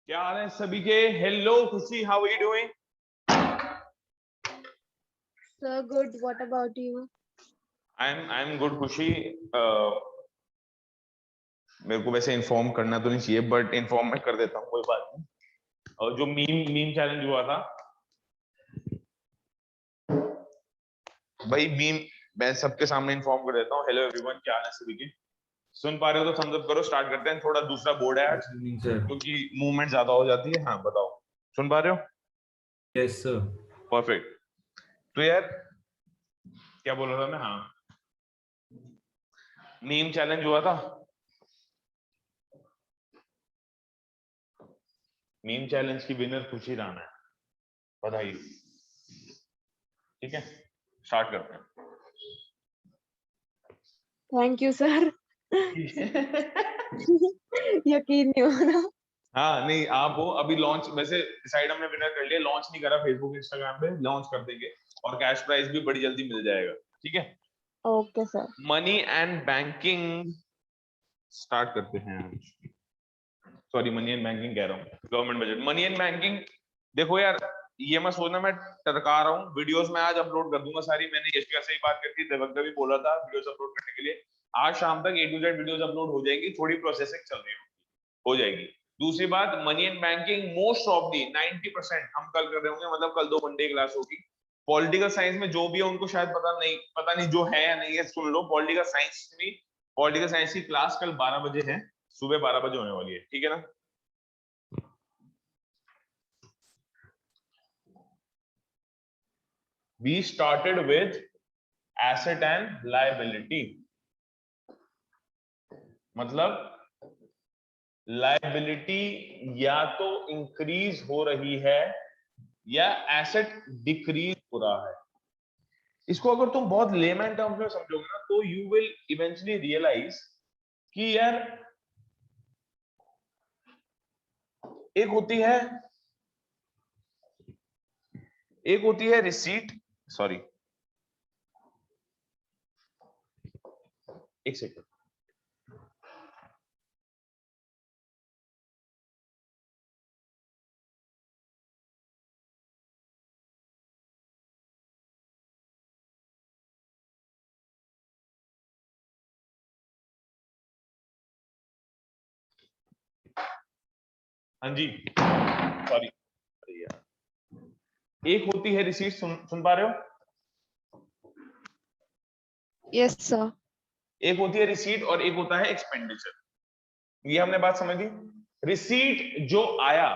क्या हाल है सभी के? Hello Khushi, how are you doing? Sir, good. What about you? I am good Khushi. मेरे को वैसे इन्फॉर्म करना तो नहीं चाहिए, बट इन्फॉर्म मैं कर देता हूँ, कोई बात नहीं। और जो मीम मीम चैलेंज हुआ था भाई, मीम मैं सबके सामने इन्फॉर्म कर देता हूँ। हेलो एवरीवन, क्या हाल है सभी के? सुन पा रहे हो तो थम्स अप करो। स्टार्ट करते हैं। थोड़ा दूसरा बोर्ड है आज क्योंकि मूवमेंट ज्यादा हो जाती है। हाँ बताओ, सुन पा रहे हो? Yes sir. परफेक्ट। तो यार क्या बोल रहा था मैं? हाँ, मीम चैलेंज हुआ था। मीम चैलेंज की विनर खुशी राणा है, बधाई। ठीक है, स्टार्ट करते हैं। Thank you, sir. यकीन नहीं हो रहा। हाँ नहीं, आप हो अभी लॉन्च, वैसे डिसाइड हमने विनर कर लिया। लॉन्च नहीं करा फेसबुक इंस्टाग्राम पे, लॉन्च कर देंगे और कैश प्राइज भी बड़ी जल्दी मिल जाएगा। ठीक है, Okay, sir. Money and banking start करते हैं। सॉरी, मनी एंड बैंकिंग कह रहा हूँ, government budget. Money and banking, देखो यार, ये मैं सोचना मैं टरका रहा हूँ। वीडियोस मैं आज अपलोड कर दूंगा सारी। मैंने यशिका से ही बात करती, देवक भी बोला था वीडियोस अपलोड करने के लिए। आज शाम तक A to Z videos upload हो जाएगी। थोड़ी प्रोसेसिंग चल रही हो जाएगी। दूसरी बात, money and banking most of the 90% हम कल कर रहे होंगे, मतलब कल 2 घंटे की क्लास होगी। पॉलिटिकल साइंस में जो भी है उनको शायद पता नहीं जो है या नहीं है, सुन लो। पॉलिटिकल साइंस की क्लास कल 12 बजे है, सुबह 12 बजे होने वाली है। ठीक है ना? We started with asset and liability, मतलब लायबिलिटी या तो इंक्रीज हो रही है या एसेट डिक्रीज हो रहा है। इसको अगर तुम बहुत लेमैन टर्म्स में समझोगे ना, तो यू विल इवेंचुअली रियलाइज कि यार एक होती है रिसीट। सॉरी, एक सेकंड। हाँ जी, सॉरी। अरे यार, एक होती है रिसीट, सुन पा रहे हो? Yes, sir. एक होती है रिसीट और एक होता है एक्सपेंडिचर। ये हमने बात समझ ली। रिसीट जो आया,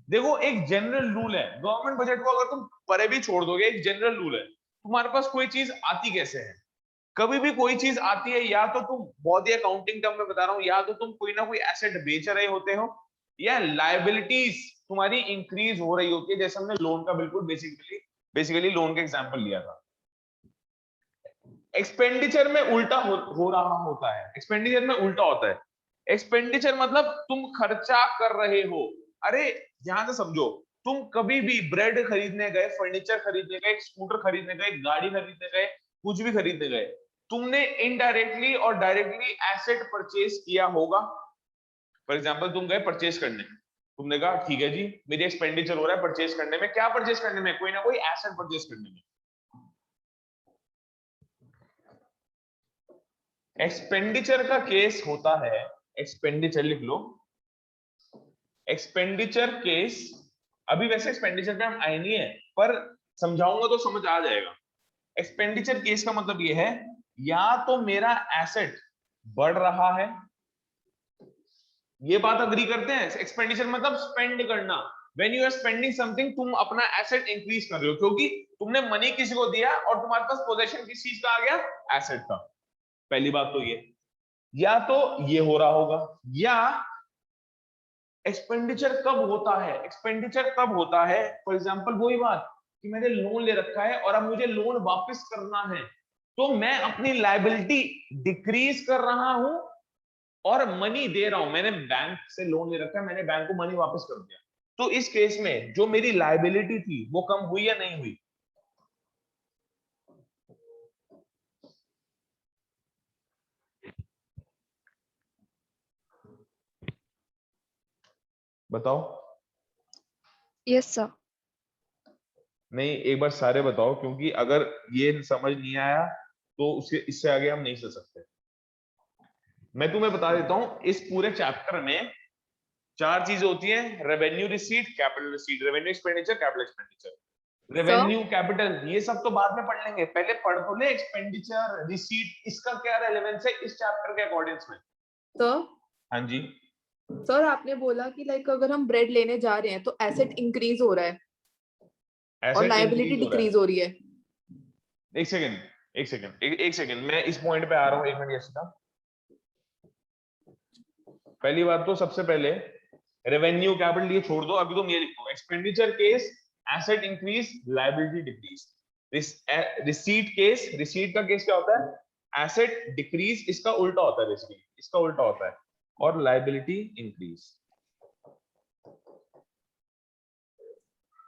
देखो एक जनरल रूल है गवर्नमेंट बजट को, अगर तुम परे भी छोड़ दोगे, एक जनरल रूल है। तुम्हारे पास कोई चीज आती कैसे है? कभी भी कोई चीज आती है, या तो तुम, बहुत ही अकाउंटिंग टर्म में बता रहा हूं, या तो तुम कोई ना कोई एसेट बेच रहे होते हो, या लायबिलिटीज तुम्हारी इंक्रीज हो रही होती है। जैसे हमने लोन का बिल्कुल बेसिकली लोन का एग्जांपल लिया था। एक्सपेंडिचर में उल्टा हो रहा होता है। एक्सपेंडिचर में उल्टा होता है। एक्सपेंडिचर मतलब तुम खर्चा कर रहे हो। अरे ध्यान से समझो, तुम कभी भी ब्रेड खरीदने गए, फर्नीचर खरीदने गए, स्कूटर खरीदने गए, गाड़ी खरीदने गए, कुछ भी खरीदने गए, तुमने इनडायरेक्टली और डायरेक्टली एसेट परचेज किया होगा। फॉर एग्जांपल, तुम गए परचेज करने, तुमने कहा ठीक है जी, मेरी एक्सपेंडिचर हो रहा है परचेज करने में। क्या परचेज करने में? कोई ना कोई एसेट परचेज करने में। एक्सपेंडिचर का केस होता है, एक्सपेंडिचर लिख लो, एक्सपेंडिचर केस। अभी वैसे एक्सपेंडिचर पे हम आए नहीं है, पर समझाऊंगा तो समझ आ जाएगा। एक्सपेंडिचर केस का मतलब ये है, या तो मेरा एसेट बढ़ रहा है, ये बात अग्री करते हैं। एक्सपेंडिचर मतलब स्पेंड करना। When you are spending something, तुम अपना एसेट इंक्रीज कर रहे हो, क्योंकि तुमने मनी किसी को दिया और तुम्हारे पास पोजेशन किस चीज का आ गया? एसेट का। पहली बात तो ये, या तो ये हो रहा होगा। या एक्सपेंडिचर कब होता है? एक्सपेंडिचर कब होता है? फॉर एग्जांपल वही बात कि मैंने लोन ले रखा है और अब मुझे लोन वापस करना है, तो मैं अपनी लायबिलिटी डिक्रीज कर रहा हूं और मनी दे रहा हूं। मैंने बैंक से लोन ले रखा है, मैंने बैंक को मनी वापस कर दिया, तो इस केस में जो मेरी लायबिलिटी थी वो कम हुई या नहीं हुई? बताओ। Yes sir. नहीं, एक बार सारे बताओ, क्योंकि अगर ये समझ नहीं आया तो उसके इससे आगे हम नहीं चल सकते। मैं तुम्हें बता देता हूं, इस पूरे चैप्टर में 4 चीजें होती हैं: revenue receipt, capital receipt, revenue expenditure, capital expenditure. Revenue capital ये सब तो बाद में पढ़ लेंगे, पहले पढ़ तो ले एक्सपेंडिचर रिसीट, इसका क्या रेलेवेंस है इस चैप्टर के अकॉर्डिंग्स में। तो हाँ जी सर आपने बोला कि लाइक अगर हम ब्रेड लेने जा रहे हैं तो एसेट इंक्रीज हो रहा है और Asset लायबिलिटी increase हो रहा है। डिक्रीज हो रही है। एक सेकंड मैं इस पॉइंट पे आ रहा हूं, 1 मिनट यशिका। पहली बात तो सबसे पहले रेवेन्यू कैपिटल ये छोड़ दो, अभी तुम ये लिखो expenditure case asset increase liability decrease. Receipt case, receipt का केस क्या होता है? एसेट डिक्रीज, इसका उल्टा होता है, बेसिकली इसका उल्टा होता है, और लायबिलिटी इंक्रीज।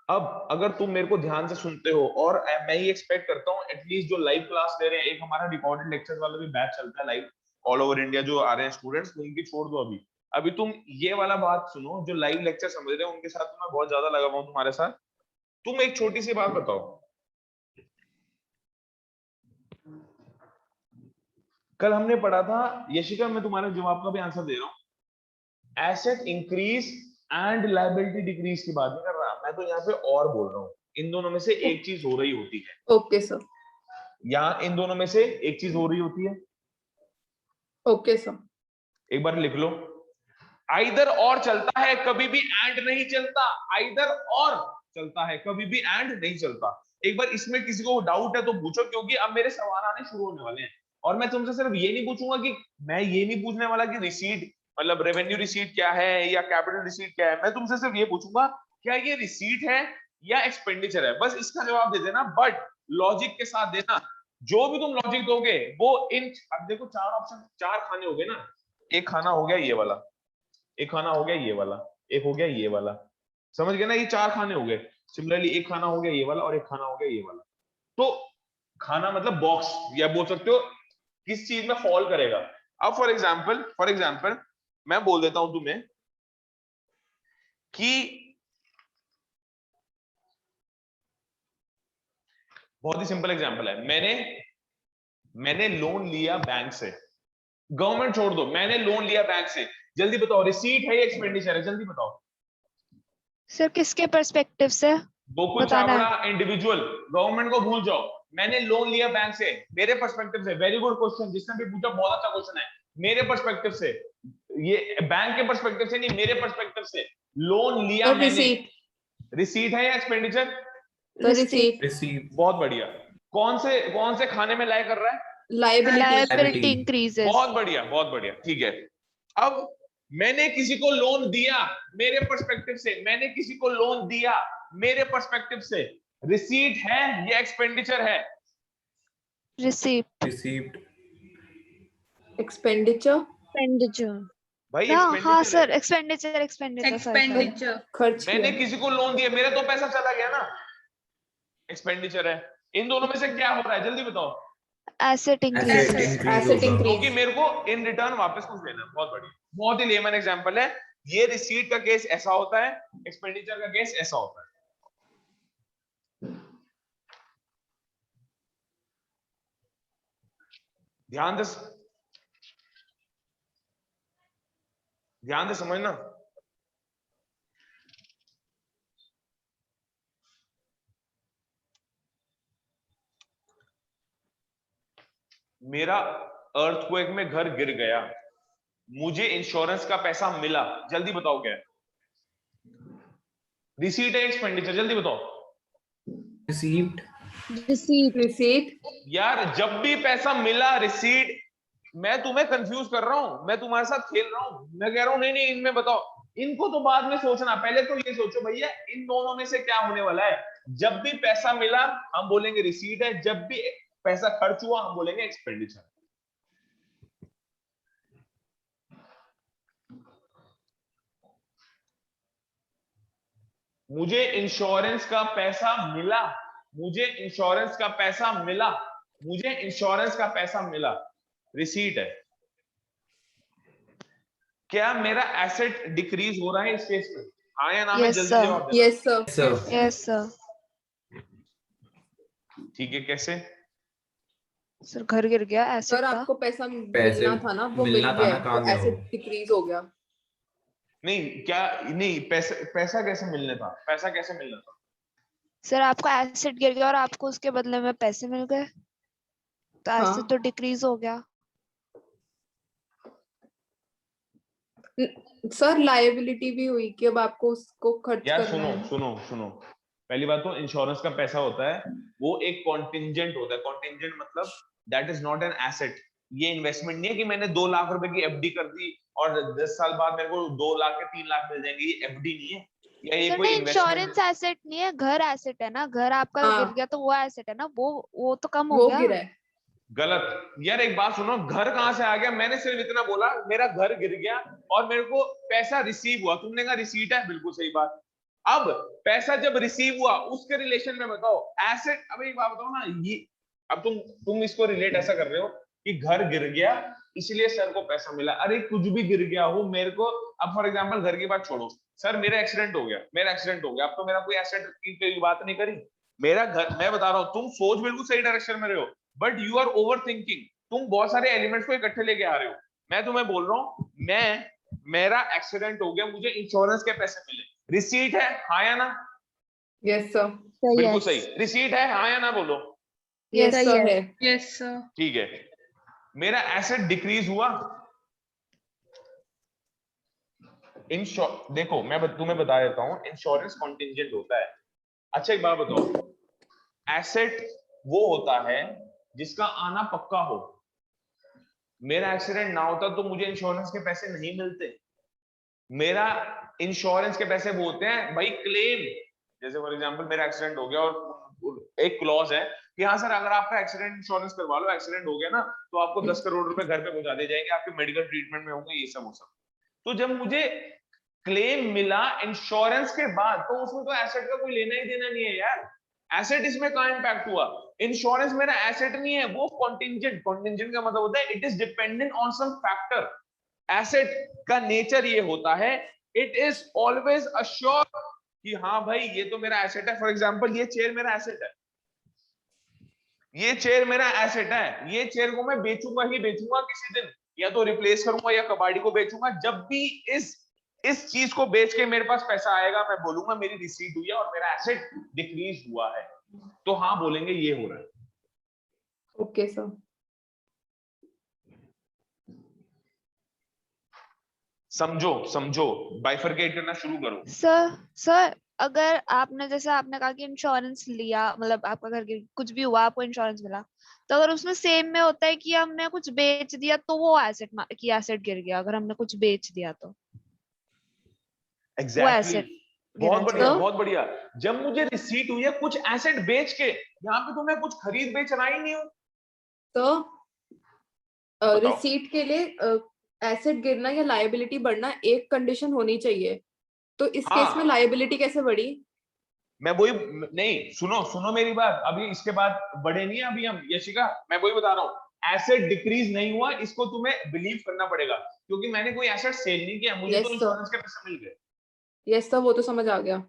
अब अगर तुम मेरे को ध्यान से सुनते हो, और मैं ये एक्सपेक्ट करता हूँ एटलीस्ट जो लाइव क्लास ले रहे हैं, एक हमारा रिकॉर्डेड लेक्चर वाला भी बैच चलता है लाइव ऑल ओवर इंडिया, जो आ रहे हैं स्टूडेंट्स, उनकी छोड़ दो अभी। अभी तुम ये वाला बात सुनो, जो लाइव लेक्चर समझ रहे हैं उनके साथ तो मैं बहुत ज्यादा लगा हुआ हूं तुम्हारे साथ। तुम एक छोटी सी बात बताओ, कल हमने पढ़ा था, यशिका मैं तुम्हारे जवाब का भी आंसर दे रहा हूं, asset increase and liability decrease की बात नहीं कर रहा मैं, तो यहाँ पे और बोल रहा हूँ, इन दोनों में से एक चीज हो रही होती है। Okay sir. यहाँ इन दोनों में से एक चीज हो रही होती है। Okay sir. एक बार लिख लो, आइदर और चलता है, कभी भी एंड नहीं चलता। आइदर और चलता है, कभी भी एंड नहीं चलता। एक बार इसमें किसी को डाउट है तो पूछो, क्योंकि अब मेरे सवाल आने शुरू होने वाले हैं, और मैं तुमसे सिर्फ ये नहीं पूछूंगा कि, मैं ये नहीं पूछने वाला कि रिसीट मतलब रेवेन्यू रिसीट क्या है या कैपिटल रिसीट क्या है। मैं तुमसे सिर्फ ये पूछूंगा, क्या ये रिसीट है या एक्सपेंडिचर है, बस इसका जवाब दे देना, बट लॉजिक के साथ देना। जो भी तुम लॉजिक दोगे वो इन, अब देखो 4 ऑप्शन, 4 खाने हो गए ना, एक खाना हो गया ये वाला, एक खाना हो गया ये वाला, एक हो गया ये वाला, समझ गए ना, ये 4 खाने हो गए। सिमिलरली एक खाना हो गया ये वाला, और एक खाना हो गया ये वाला। तो खाना मतलब बॉक्स, या बोल सकते हो किस चीज में फॉल करेगा। अब फॉर एग्जांपल मैं बोल देता हूं तुम्हें कि बहुत ही सिंपल एग्जांपल है, मैंने लोन लिया बैंक से, गवर्नमेंट छोड़ दो, मैंने लोन लिया बैंक से, जल्दी बताओ रिसीट है या एक्सपेंडिचर है, जल्दी बताओ। सर किसके पर्सपेक्टिव से गोकुल बताना है? चावड़ा इंडिविजुअल, गवर्नमेंट को भूल जाओ, मैंने लोन लिया बैंक से, मेरे पर्सपेक्टिव से। वेरी गुड क्वेश्चन, जिसने भी पूछा बहुत अच्छा क्वेश्चन है। मेरे पर्सपेक्टिव से, ये बैंक के पर्सपेक्टिव से नहीं, मेरे पर्सपेक्टिव से लोन लिया मैंने। रिसीट। रिसीट है या एक्सपेंडिचर? रिसीट। रिसीव। बहुत बढ़िया। कौन से खाने में लाया कर रहा है? लायबिलिटी। Liability increases. बहुत बढ़िया, ठीक है। अब मैंने किसी को लोन दिया, मेरे पर्सपेक्टिव से, मैंने किसी को लोन दिया मेरे पर्सपेक्टिव से, रिसीट है या एक्सपेंडिचर है? रिसीप्ट। रिसीव्ड। एक्सपेंडिचर। एक्सपेंडिचर। भाई हाँ हाँ एक्सपेंडिचर सर, है। Expenditure expenditure. खर्च मैंने किया। किसी को लोन दिया, मेरा तो पैसा चला गया ना, एक्सपेंडिचर है। इन दोनों में से क्या हो रहा है, जल्दी बताओ। Asset increase. Asset increase asset होगा। इंक्रीज। क्योंकि मेरे को इन रिटर्न वापस कुछ देना है। बहुत बढ़िया, बहुत ही लेमन एग्जांपल है ये। रिसीट का केस ऐसा होता है, एक्सपेंडिचर का केस ऐसा होता है। ध्यान से समझना। मेरा अर्थक्वेक में घर गिर गया, मुझे इंश्योरेंस का पैसा मिला, जल्दी बताओ क्या है? रिसीट है एक्सपेंडिचर, जल्दी बताओ। रिसीव्ड। रिसीट। यार जब भी पैसा मिला रिसीट, मैं तुम्हें कंफ्यूज कर रहा हूं, मैं तुम्हारे साथ खेल रहा हूं, मैं कह रहा हूं नहीं इनमें बताओ। इनको तो बाद में सोचना, पहले तो ये सोचो भैया इन दोनों में से क्या होने वाला है। जब भी पैसा मिला हम बोलेंगे रिसीट है, जब भी पैसा खर्च हुआ हम बोलेंगे एक्सपेंडिचर। मुझे इंश्योरेंस का पैसा मिला, मुझे इंश्योरेंस का पैसा मिला, मुझे इंश्योरेंस का पैसा मिला, रिसीट है। क्या मेरा एसेट डिक्रीज हो रहा है इस केस में? हाँ या ना में Yes, जल्दी sir. जवाब देना। Yes sir. sir, Yes, sir. ठीक है, कैसे? सर घर गिर गया, एसिड सर था। आपको पैसा पैसे मिलना था ना, वो मिल मिलना था गया ना, है, कहाँ तो गया एसेट वो? डिक्रीज हो गया। नहीं क्या, नहीं पैसा कैसे मिलने था, पैसा कैसे मिलना था? सर आपका एसिड गिर गया और आपको उसके बदले में पैसे मिल गए, तो हाँ एसिड तो डिक्रीज हो गया। सर लायबिलिटी भी हुई कि अब आपको उसको खर्च यार करना है। सुनो, पहली बात तो इंश्योरेंस का पैसा होता है, वो एक कॉन्टिंजेंट होता है। कॉन्टिंजेंट मतलब that is not an asset. ये इन्वेस्टमेंट नहीं है कि मैंने 2 लाख रुपए की एफडी कर दी और 10 साल बाद मेरे को 2 लाख के 3 लाख मिल जाएंगे। ये एफडी नहीं है, या ये सर कोई नहीं, इन्वेस्टमेंट। इंश्योरेंस एसेट नहीं है, घर एसेट है ना। घर आपका गिर हाँ गया तो वो एसेट है ना, वो तो कम हो वो गया। गिरा है। गलत यार, एक बात सुनो, घर कहां से आ गया? मैंने सिर्फ इतना बोला मेरा घर गिर गया और मेरे को पैसा रिसीव हुआ, तुमने कहा रिसीट है, बिल्कुल सही बात। अब पैसा जब रिसीव हुआ उसके रिलेशन में बताओ एसेट। अब एक बात बताओ ना, ये अब तुम इसको रिलेट ऐसा कर रहे हो कि घर गिर गया इसलिए सर को पैसा मिला। अरे कुछ भी गिर गया हो मेरे को, अब फॉर एग्जांपल घर की बात छोड़ो, सर मेरा एक्सीडेंट हो गया, अब तो मेरा कोई एसेट की बात नहीं करी। मेरा घर, मैं बता रहा हूं, तुम सोच बिल्कुल सही डायरेक्शन में रहे हो, but you are overthinking. तुम बहुत सारे एलिमेंट्स को इकट्ठे लेके आ रहे हो। मैं तुम्हें बोल रहा हूं, मेरा एक्सीडेंट हो गया, मुझे इंश्योरेंस के पैसे मिले, रिसीट है हाँ या ना? Yes sir. बिल्कुल सही, रिसीट है हाँ या ना बोलो। यस Yes, सर है। Yes sir. ठीक है, मेरा एसेट डिक्रीज हुआ। देखो मैं तुम्हें बता देता हूं, इंश्योरेंस कॉन्टिंजेंट होता है। अच्छा एक बात बताओ, एसेट वो होता है जिसका आना पक्का हो। मेरा एक्सीडेंट ना होता तो मुझे इंश्योरेंस के पैसे नहीं मिलते। मेरा इंश्योरेंस के पैसे वो होते हैं भाई क्लेम। जैसे फॉर एग्जांपल मेरा एक्सीडेंट हो गया और एक क्लॉज है कि हाँ सर अगर आपका एक्सीडेंट इंश्योरेंस करवा लो, एक्सीडेंट हो गया ना तो आपको 10 करोड़ रुपए घर पे पहुंचा दिए जाएंगे, आपके मेडिकल ट्रीटमेंट में होंगे, ये सब वो सब। तो जब मुझे क्लेम मिला इंश्योरेंस के बाद, तो उसमें तो एसेट का कोई लेना ही देना नहीं है यार। एसेट इसमें कहां इंपैक्ट हुआ? इंश्योरेंस मेरा एसेट नहीं है, वो कॉन्टिंजेंट। कॉन्टिंजेंट का मतलब होता है it is dependent on some factor. Asset का नेचर ये होता है, इट इज ऑलवेज अश्योर कि हाँ भाई ये तो मेरा एसेट है। फॉर एग्जांपल ये चेयर मेरा एसेट है, ये चेयर मेरा एसेट है, ये चेयर को मैं बेचूंगा ही बेचूंगा किसी दिन, या तो रिप्लेस करूंगा या कबाड़ी को बेचूंगा। जब भी इस चीज को बेच के मेरे पास पैसा आएगा, मैं बोलूंगा मेरी रिसीट हुई है और मेरा एसेट डिक्रीज हुआ है, तो हाँ बोलेंगे ये हो रहा है। Okay sir. समझो, बाइफरकेट करना शुरू करो। सर अगर आपने, जैसे आपने कहा कि इंश्योरेंस लिया, मतलब आपका घर कुछ भी हुआ आपको इंश्योरेंस मिला, तो अगर उसमें सेम में होता है कि हमने कुछ बेच दिया तो वो एसेट गिर गया। अगर हमने कुछ बेच दिया तो वो एग्जैक्टली एसेट बहुत गिरना बढ़िया, चाहिए। बहुत बढ़िया। जब मुझे रिसीट हुई है कुछ एसेट बेच के, यहाँ पे तो मैं कुछ खरीद बेच रहा ही नहीं हूँ। तो बताओ। रिसीट के लिए एसेट गिरना या लायबिलिटी बढ़ना एक कंडीशन होनी चाहिए, तो इस केस में हाँ लायबिलिटी कैसे बढ़ी? मैं वही, नहीं सुनो मेरी बात, अभी इसके बाद बढ़े नहीं है अभी हम, यशिका मैं वही बता रहा हूँ, एसेट डिक्रीज नहीं हुआ, इसको तुम्हें बिलीव करना पड़ेगा, क्योंकि मैंने कोई एसेट सेल नहीं किया, मुझे तो यस सर। इंश्योरेंस के पैसे मिल गए। यस सर, वो तो समझ आ गया।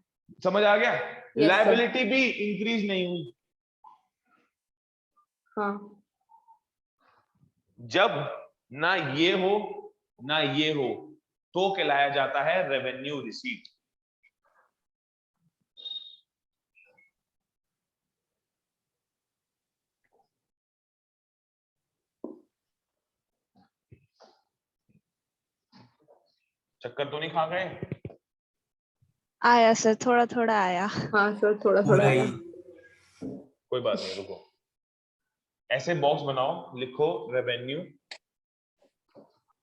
समझ आ गया? सर। लायबिलिटी भी इंक्रीज नहीं हुई। हाँ जब ना ये हो ना ये हो तो कहलाया जाता है रेवेन्यू रिसीट। चक्कर तो नहीं खा गए? आया सर, थोड़ा थोड़ा आया। हाँ सर, थोड़ा थोड़ा पूरा आया। ही। कोई बात नहीं, रुको, ऐसे बॉक्स बनाओ, लिखो रेवेन्यू,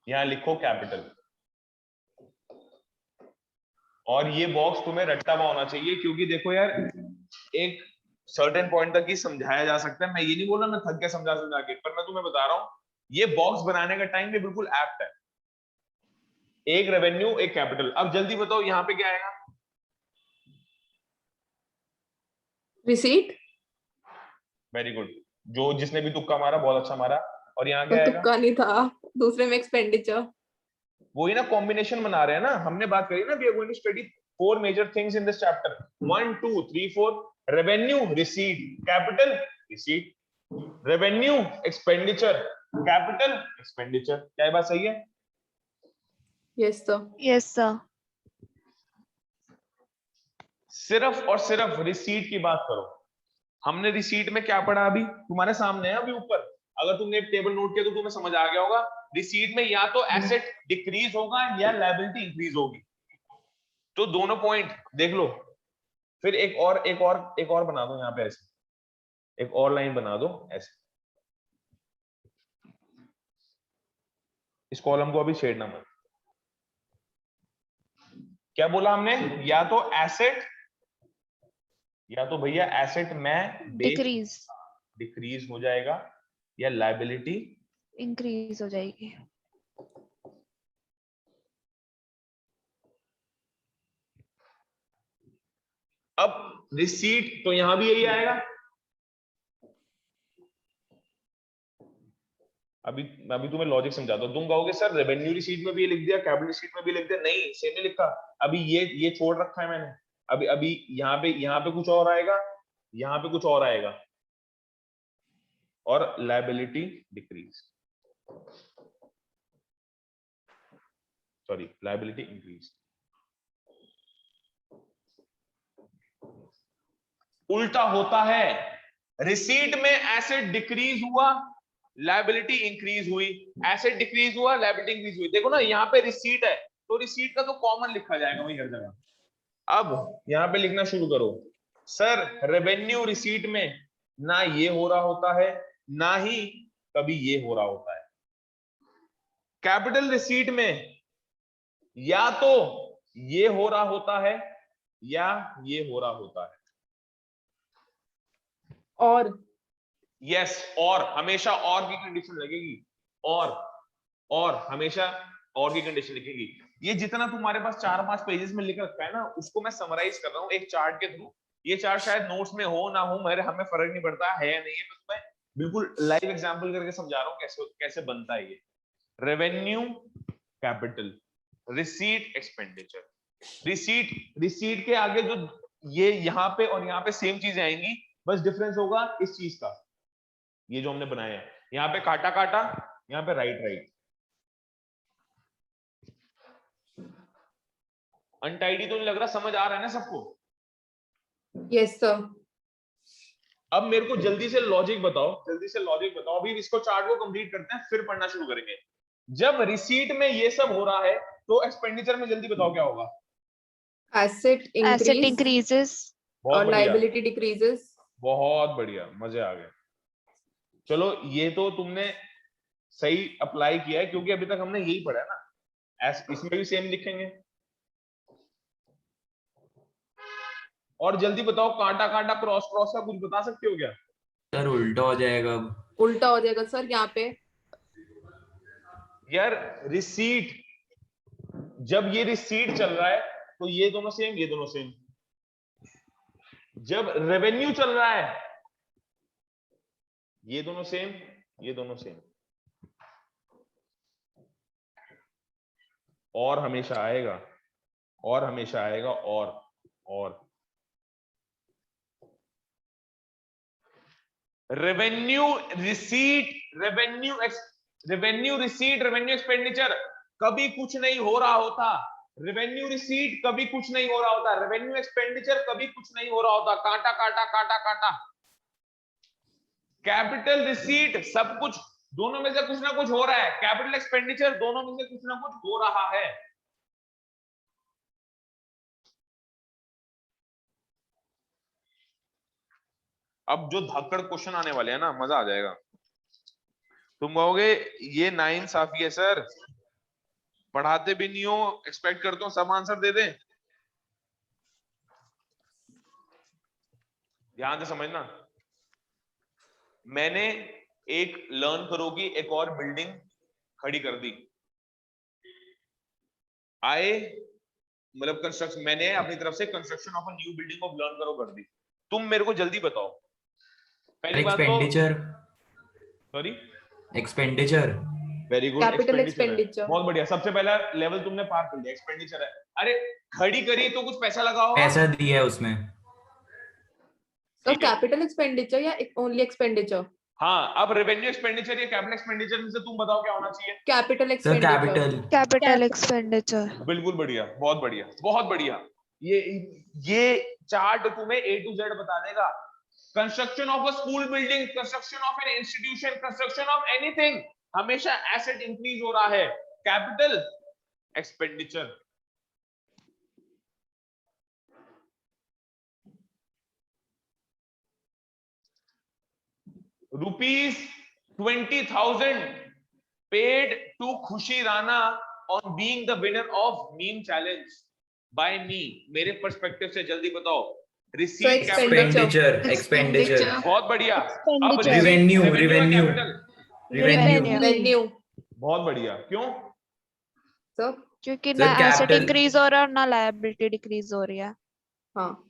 यहां लिखो कैपिटल, और ये बॉक्स तुम्हें रट्टा हुआ होना चाहिए, क्योंकि देखो यार एक सर्टेन पॉइंट तक ही समझाया जा सकता है। मैं ये नहीं बोल रहा मैं थक गया समझा के, पर मैं तुम्हें बता रहा हूं ये बॉक्स बनाने का टाइम भी बिल्कुल एप्ट है। एक रेवेन्यू एक कैपिटल। अब जल्दी बताओ यहाँ पे क्या आएगा? रिसीट। वेरी गुड, जो जिसने भी तुक्का मारा बहुत अच्छा मारा। और यहाँ क्या और आएगा? तुक्का नहीं था, दूसरे में एक्सपेंडिचर। वही ना, कॉम्बिनेशन बना रहे हैं ना, हमने बात करी ना, we are going to study four major things in this chapter. 1 2 3 4. Revenue, receipt, capital, receipt, revenue, expenditure, capital, expenditure. क्या ये बात सही है? Yes sir. Yes, sir. सिर्फ और सिर्फ रिसीट की बात करो। हमने रिसीट में क्या पढ़ा? अभी तुम्हारे सामने है, अभी ऊपर। अगर तुमने एक टेबल नोट किया तो तुम्हें समझ आ गया होगा। रिसीट में या तो एसेट डिक्रीज होगा या लायबिलिटी इंक्रीज होगी। तो दोनों पॉइंट देख लो। फिर एक और बना दो यहाँ पे ऐसे, एक और लाइन बना दो ऐसे। इस कॉलम को अभी छेड़ना मत। क्या बोला हमने? या तो एसेट, या तो भैया एसेट में Decrease, डिक्रीज हो जाएगा या लायबिलिटी increase हो जाएगी। अब रिसीट तो यहां भी यही आएगा। अभी तुम्हें लॉजिक समझाता हूं। तुम कहोगे सर रेवेन्यू रिसीट में भी ये लिख दिया, कैपिटल रिसीट में भी लिख दिया। नहीं, सेम नहीं लिखा। अभी ये छोड़ रखा है मैंने। अभी यहाँ पे कुछ और आएगा, यहाँ पे कुछ और आएगा, और liability decrease, sorry liability increase. उल्टा होता है। रिसीट में एसेट डिक्रीज हुआ, लायबिलिटी इंक्रीज हुई, एसेट डिक्रीज हुआ, लायबिलिटी इंक्रीज हुई। देखो ना, यहाँ पे रिसीट है तो रिसीट का तो कॉमन लिखा जाएगा वही हर जगह। अब यहाँ पे लिखना शुरू करो। सर रेवेन्यू रिसीट में ना ये हो रहा होता है, ना ही कभी ये हो रहा होता है। कैपिटल रिसीट में या तो ये हो रहा होता है या ये हो रहा होता है। और यस, और हमेशा और की कंडीशन लगेगी। और हमेशा और की कंडीशन लिखेगी। ये जितना तुम्हारे पास 4-5 पेजेस में लिख रखा है ना, उसको मैं समराइज कर रहा हूँ एक चार्ट के थ्रू। ये चार्ट शायद नोट्स में हो ना हो, मेरे हमें फर्क नहीं पड़ता है या नहीं है। मैं तुम्हें बिल्कुल लाइव एग्जांपल करके समझा रहा हूँ कैसे बनता है ये। Revenue, capital, receipt, expenditure. Receipt के आगे जो ये यहाँ पे और यहाँ पे सेम चीजें आएंगी, बस डिफरेंस होगा इस चीज का। ये जो हमने बनाया है, यहाँ पे काटा, यहाँ पे राइट। अनटाइडी तो नहीं लग रहा? समझ आ रहा है ना सबको? Yes sir. अब मेरे को जल्दी से लॉजिक बताओ। अभी इसको चार्ट को कंप्लीट करते हैं, फिर पढ़ना शुरू करेंगे। जब रिसीट में ये सब हो रहा है तो एक्सपेंडिचर में जल्दी बताओ क्या होगा? एसेट Asset इंक्रीज increases, बहुत और बढ़िया, लायबिलिटी डिक्रीजेस। बहुत बढ़िया, मजे आ गए। चलो, ये तो तुमने सही अप्लाई किया है, क्योंकि अभी तक हमने यही पढ़ा है ना। इसमें भी सेम लिखेंगे। और जल्दी बताओ, काटा क्रॉस का कुछ बता सकते हो क्या? सर उल्टा हो जाएगा अब। उल्टा हो जाएगा सर यहाँ पे। यार रिसीट, जब ये रिसीट चल रहा है तो ये दोनों सेम। जब रेवेन्यू चल रहा है ये दोनों सेम। और हमेशा आएगा और रेवेन्यू रिसीट, रेवेन्यू एक्सपेंडिचर कभी कुछ नहीं हो रहा होता। रेवेन्यू रिसीट कभी कुछ नहीं हो रहा होता। रेवेन्यू एक्सपेंडिचर कभी कुछ नहीं हो रहा होता। काटा। कैपिटल रिसीट सब कुछ, दोनों में से कुछ ना कुछ हो रहा है। कैपिटल एक्सपेंडिचर दोनों में से कुछ ना कुछ हो रहा है। अब जो धाकड़ क्वेश्चन आने वाले हैं ना, मजा आ जाएगा। तुम कहोगे ये नाइंसाफी है सर, पढ़ाते भी नहीं हो, एक्सपेक्ट करते हो सब आंसर दे दें। ध्यान से समझना। मैंने एक लर्न करोगी एक और बिल्डिंग खड़ी कर दी। कंस्ट्रक्शन, मैंने अपनी तरफ से construction of a new building of learn करो कर दी। तुम मेरे को जल्दी बताओ, पहली बात तो expenditure. Sorry expenditure very good, capital expenditure है, एक्सपेंडिचर। बहुत बढ़िया, सबसे पहला लेवल तुमने पार कर लिया, एक्सपेंडिचर है। अरे खड़ी करी तो कुछ पैसा लगा होगा, पैसा दिया है उसमें। तो ठीक है। कैपिटल एक्सपेंडिचर या ओनली एक्सपेंडिचर? हाँ, अब रेवेन्यू एक्सपेंडिचर या कैपिटल एक्सपेंडिचर में से तुम बताओ क्या होना चाहिए। Capital sir expenditure. Capital. Capital expenditure. बिल्कुल बढ़िया, बहुत बढ़िया, बहुत बढ़िया। ये चार्ट तुम्हें A to Z बता देगा। Construction of a school building, construction of an institution, construction of anything, हमेशा एसेट इंक्रीज हो रहा है, capital expenditure. ₹20,000 paid to Khushi Rana on being the winner of meme challenge by me। मेरे perspective से जल्दी बताओ। Receipt, expenditure. एक्सपेंडिचर। बहुत बढ़िया। अब रेवेन्यू। रेवेन्यू। रेवेन्यू। रेवेन्यू। बहुत बढ़िया, क्यों? सर क्योंकि सर ना एसेट कैपिटल। इंक्रीज हो रहा है और ना लायबिलिटी डिक्रीज हो रही है। हाँ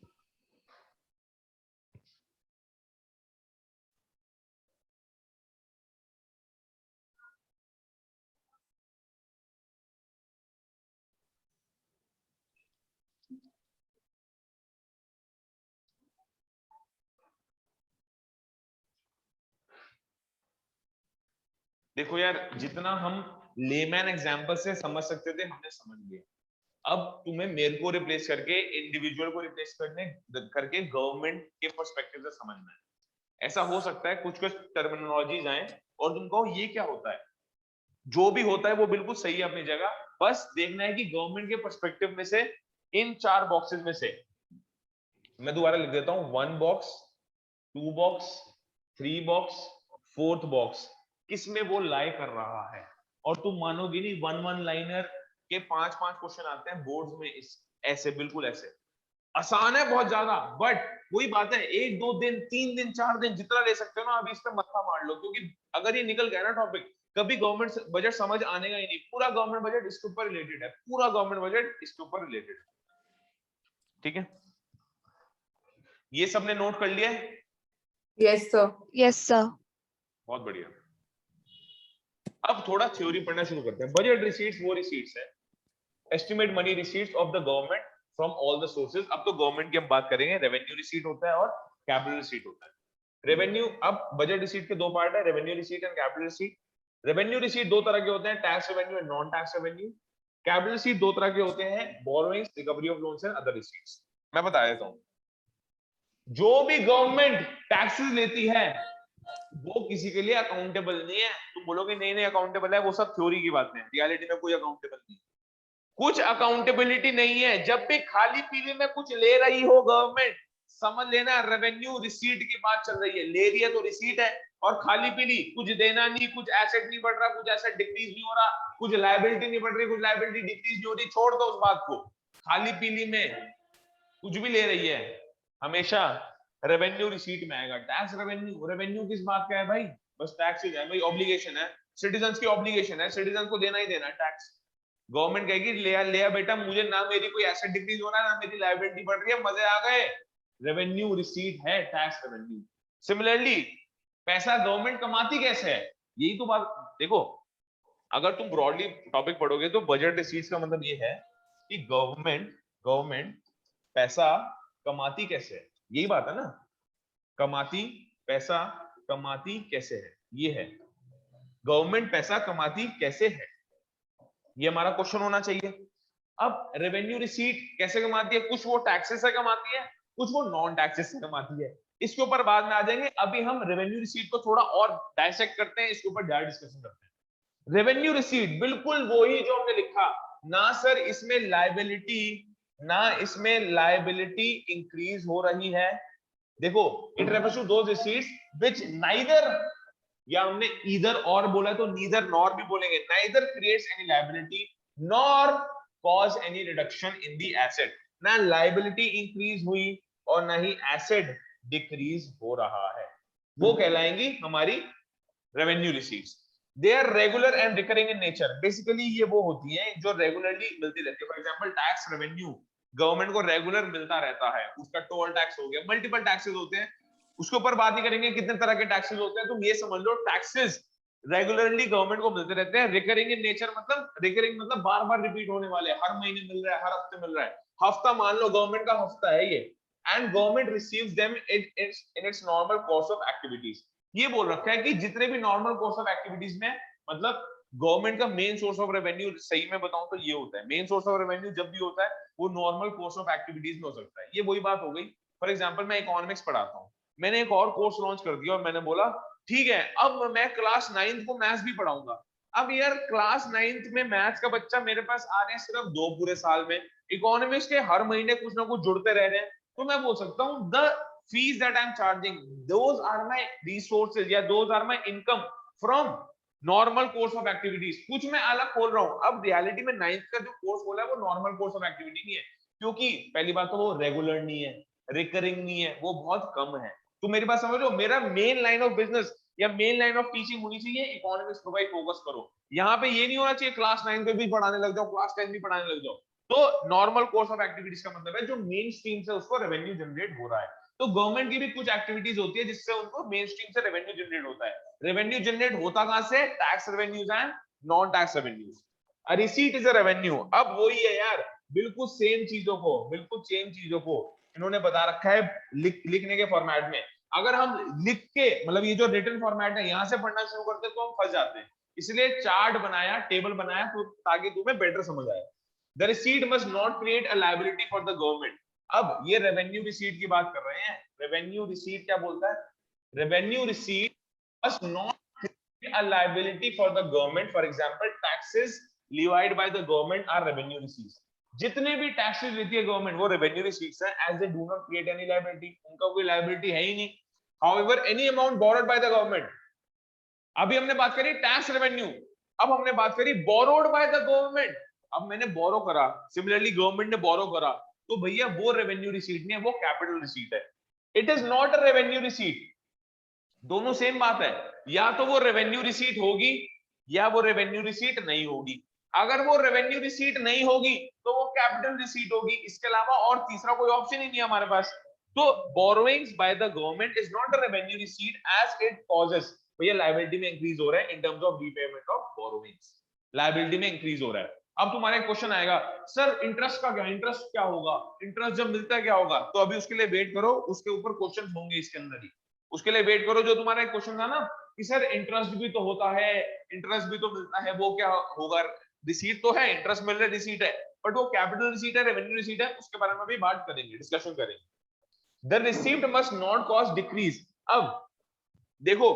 देखो यार, जितना हम लेमैन एग्जांपल से समझ सकते थे हमने समझ लिया। अब तुम्हें मेरे को रिप्लेस करके, इंडिविजुअल को रिप्लेस करके गवर्नमेंट के पर्सपेक्टिव से समझना है। ऐसा हो सकता है कुछ कुछ टर्मिनोलॉजीज आए और तुम कहो ये क्या होता है। जो भी होता है वो बिल्कुल सही है अपनी जगह, बस देखना है कि गवर्नमेंट के पर्सपेक्टिव में से इन 4 बॉक्सेस में से, मैं दोबारा लिख देता हूं, 1 box, 2 box, 3 box, 4th box, किसमें वो लाई कर रहा है। और तुम मानोगे नहीं, 1 लाइनर के 5 क्वेश्चन आते हैं बोर्ड्स में, ऐसे बिल्कुल ऐसे। आसान है बहुत ज्यादा, बट वही बात है, 1 2 दिन 3 दिन 4 दिन जितना ले सकते हो ना, अभी इस पे मत्था मार लो, क्योंकि अगर ये निकल गया ना टॉपिक, कभी गवर्नमेंट बजट समझ आने का ही नहीं। पूरा गवर्नमेंट बजट इसके ऊपर रिलेटेड है, पूरा गवर्नमेंट बजट इसके ऊपर रिलेटेड है। ठीक है, ये सबने नोट कर लिया है? Yes sir. Yes sir. बहुत बढ़िया। अब थोड़ा थ्योरी पढ़ना शुरू करते हैं। बजट रिसीट्स वो रिसीट्स है, estimate money receipts of the government from all the sources. अब तो गवर्नमेंट की हम बात करेंगे, रेवेन्यू रिसीट होता है और कैपिटल रिसीट होता है। रेवेन्यू, अब बजट रिसीट के 2 पार्ट है, revenue receipt and capital receipt. Revenue receipt 2 तरह के होते हैं, tax revenue and non tax revenue. Capital receipt 2 तरह के होते हैं, borrowings, recovery of loans and other receipts. मैं बता देता हूं, जो भी गवर्नमेंट टैक्सेस लेती है वो किसी के लिए अकाउंटेबल नहीं है। तुम बोलोगे नहीं नहीं अकाउंटेबल है, वो सब थ्योरी की बातें हैं, रियलिटी में कोई अकाउंटेबल नहीं। कुछ अकाउंटेबिलिटी नहीं है। जब भी खाली पीली में कुछ ले रही हो गवर्नमेंट, समझ लेना रेवेन्यू रिसीट की बात चल रही है। ले रही है तो रिसीट है, और खाली पीली कुछ देना नहीं, कुछ एसेट नहीं बढ़ रहा, कुछ एसेट डिक्रीज नहीं हो रहा, कुछ लायबिलिटी नहीं बढ़ रही, कुछ लायबिलिटी डिक्रीज नहीं हो रही, छोड़ दो उस बात को। खाली पीली में कुछ भी ले रही है, हमेशा रेवेन्यू रिसीट में आएगा। टैक्स रेवेन्यू, रेवेन्यू किस बात का है भाई? बस टैक्स ही है भाई, ऑब्लिगेशन है, सिटीजंस की ऑब्लिगेशन है, सिटीजन को देना ही देना टैक्स। गवर्नमेंट कहेगी ले बेटा, मुझे ना मेरी कोई एसेट डिक्रीज हो रहा है ना मेरी लायबिलिटी बढ़ रही है, मजे आ गए, रेवेन्यू रिसीट है टैक्स रेवेन्यू। सिमिलरली पैसा गवर्नमेंट कमाती कैसे है, यही तो बात। देखो, अगर तुम ब्रॉडली टॉपिक पढ़ोगे तो बजट रिसीट्स का मतलब ये है कि गवर्नमेंट पैसा कमाती कैसे है, यही बात है ना। पैसा कमाती कैसे है, ये है गवर्नमेंट पैसा कमाती कैसे है, ये हमारा क्वेश्चन होना चाहिए। अब रेवेन्यू रिसीट कैसे कमाती है? कुछ वो टैक्सेस से कमाती है, कुछ वो नॉन टैक्सेस से कमाती है। इसके ऊपर बाद में आ जाएंगे, अभी हम रेवेन्यू रिसीट को थोड़ा और डाइसेक्ट करते हैं, इसके ऊर ज्यादा डिस्कशन करते हैं। रेवेन्यू रिसीट बिल्कुल वही जो हमने लिखा ना सर, इसमें लायबिलिटी इंक्रीज हो रही है। देखो, it refers to those receipts which neither, या हमने ईदर और बोला तो नीदर नॉर भी बोलेंगे, neither creates any liability nor cause any reduction in the asset. ना लायबिलिटी इंक्रीज हुई और ना ही एसेट डिक्रीज हो रहा है, वो कहलाएंगी हमारी revenue receipts. They are regular and recurring in nature. Basically ये वो होती हैं जो रेगुलरली मिलती रहती है। For example tax revenue government को रेगुलर मिलता रहता है, उसका टोल टैक्स हो गया, मल्टीपल टैक्सेस होते हैं, उसके ऊपर बात नहीं करेंगे कितने तरह के टैक्सेस होते हैं। तुम ये समझ लो टैक्सेस रेगुलरली गवर्नमेंट को मिलते रहते हैं। रिकरिंग इन नेचर मतलब, रिकरिंग मतलब बार बार रिपीट होने वाले, हर महीने मिल रहा है, हर हफ्ते मिल रहा है। हफ्ता मान लो गवर्नमेंट का हफ्ता है ये, and government receives them in its normal course of activities. ये बोल रखा है कि जितने भी नॉर्मल कोर्स ऑफ एक्टिविटीज में, मतलब गवर्नमेंट का मेन सोर्स ऑफ रेवेन्यू, सही में बताऊं तो ये होता है, मेन सोर्स ऑफ रेवेन्यू जब भी होता है वो नॉर्मल कोर्स ऑफ एक्टिविटीज में हो सकता है। ये वही बात हो गई। फॉर एग्जांपल मैं इकोनॉमिक्स पढ़ाता हूँ, मैंने एक और कोर्स लॉन्च कर दिया और मैंने बोला ठीक है अब मैं क्लास 9th को मैथ्स भी पढ़ाऊंगा। अब यार क्लास 9th में मैथ्स का बच्चा मेरे पास आ रहे हैं सिर्फ 2 पूरे साल में, इकोनॉमिक्स के हर महीने कुछ ना कुछ जुड़ते रह रहे हैं, तो मैं बोल सकता हूँ the fees that I am charging, those are my resources या those are my income from normal course of activities. कुछ मैं अलग खोल रहा हूँ। अब रियलिटी में 9th का जो कोर्स खोला है वो नॉर्मल कोर्स ऑफ एक्टिविटी नहीं है, क्योंकि पहली बात तो वो रेगुलर नहीं है, रिकरिंग नहीं है, वो बहुत कम है। तो मेरी बात समझ लो, मेरा मेन लाइन ऑफ बिजनेस या मेन लाइन ऑफ टीचिंग होनी चाहिए इकोनॉमिक्स पर, भाई फोकस करो। यहाँ पे ये नहीं होना चाहिए क्लास 9 पे भी पढ़ाने लग जाओ, क्लास 10 भी पढ़ाने लग जाओ। तो नॉर्मल कोर्स ऑफ एक्टिविटीज का मतलब है जो मेन स्ट्रीम से उसको रेवेन्यू जनरेट हो रहा है। तो गवर्नमेंट की भी कुछ एक्टिविटीज होती है जिससे उनको मेन स्ट्रीम से रेवेन्यू जनरेट होता है। रेवेन्यू जनरेट होता कहां से? Tax revenues and non tax revenues. A receipt is a revenue. अब वही है यार, बिल्कुल सेम चीजों को, बिल्कुल सेम चीजों को इन्होंने बता रखा है लिखने के फॉर्मेट में। अगर हम लिख के, मतलब ये जो रिटन फॉर्मेट है, यहां से पढ़ना शुरू करते तो हम फंस जाते हैं। इसलिए चार्ट बनाया, टेबल बनाया, तो ताकि तुम्हें बेटर समझ आए। The receipt must not create a liability for the government. अब ये रेवेन्यू रिसीट की बात कर रहे हैं। रेवेन्यू रिसीट क्या बोलता है? Revenue receipt must not create a liability for the government. For example, taxes levied by the government are revenue receipts. जितने भी टैक्सेस लेती है गवर्नमेंट वो रेवेन्यू रिसीट्स हैं, as they do not create any liability, उनका कोई liability है ही नहीं। However any amount borrowed by the government, अभी हमने बात करी टैक्स रेवेन्यू, अब हमने बात करी बोरोड बाय द गवर्नमेंट। अब मैंने बोरो करा, सिमिलरली गवर्नमेंट ने बोरो करा, तो भैया वो रेवेन्यू रिसीट नहीं है, वो कैपिटल रिसीट है। It is not a revenue receipt. दोनों सेम बात है, या तो वो रेवेन्यू रिसीट होगी या वो रेवेन्यू रिसीट नहीं होगी। अगर वो रेवेन्यू रिसीट नहीं होगी तो वो कैपिटल रिसीट होगी, इसके अलावा और तीसरा कोई ऑप्शन ही नहीं है हमारे पास। तो borrowings by the government is not a revenue receipt as it causes, भैया लायबिलिटी में इंक्रीज हो रहा है in terms of repayment of borrowings, liability में इंक्रीज हो रहा है। अब तुम्हारा क्वेश्चन आएगा, सर इंटरेस्ट का क्या, इंटरेस्ट क्या होगा, इंटरेस्ट जब मिलता है क्या होगा? तो अभी उसके लिए वेट करो, उसके ऊपर क्वेश्चन होंगे इसके अंदर ही, उसके लिए वेट करो। जो तुम्हारा एक क्वेश्चन था ना कि सर इंटरेस्ट भी तो होता है, इंटरेस्ट भी तो मिलता है, वो क्या होगा? रिसीट तो है, इंटरेस्ट मिल रहा है, रिसीट है, बट वो कैपिटल रिसीट है, रेवेन्यू रिसीट है, उसके बारे में भी बात करेंगे, डिस्कशन करेंगे। The received must not cause decrease. अब देखो,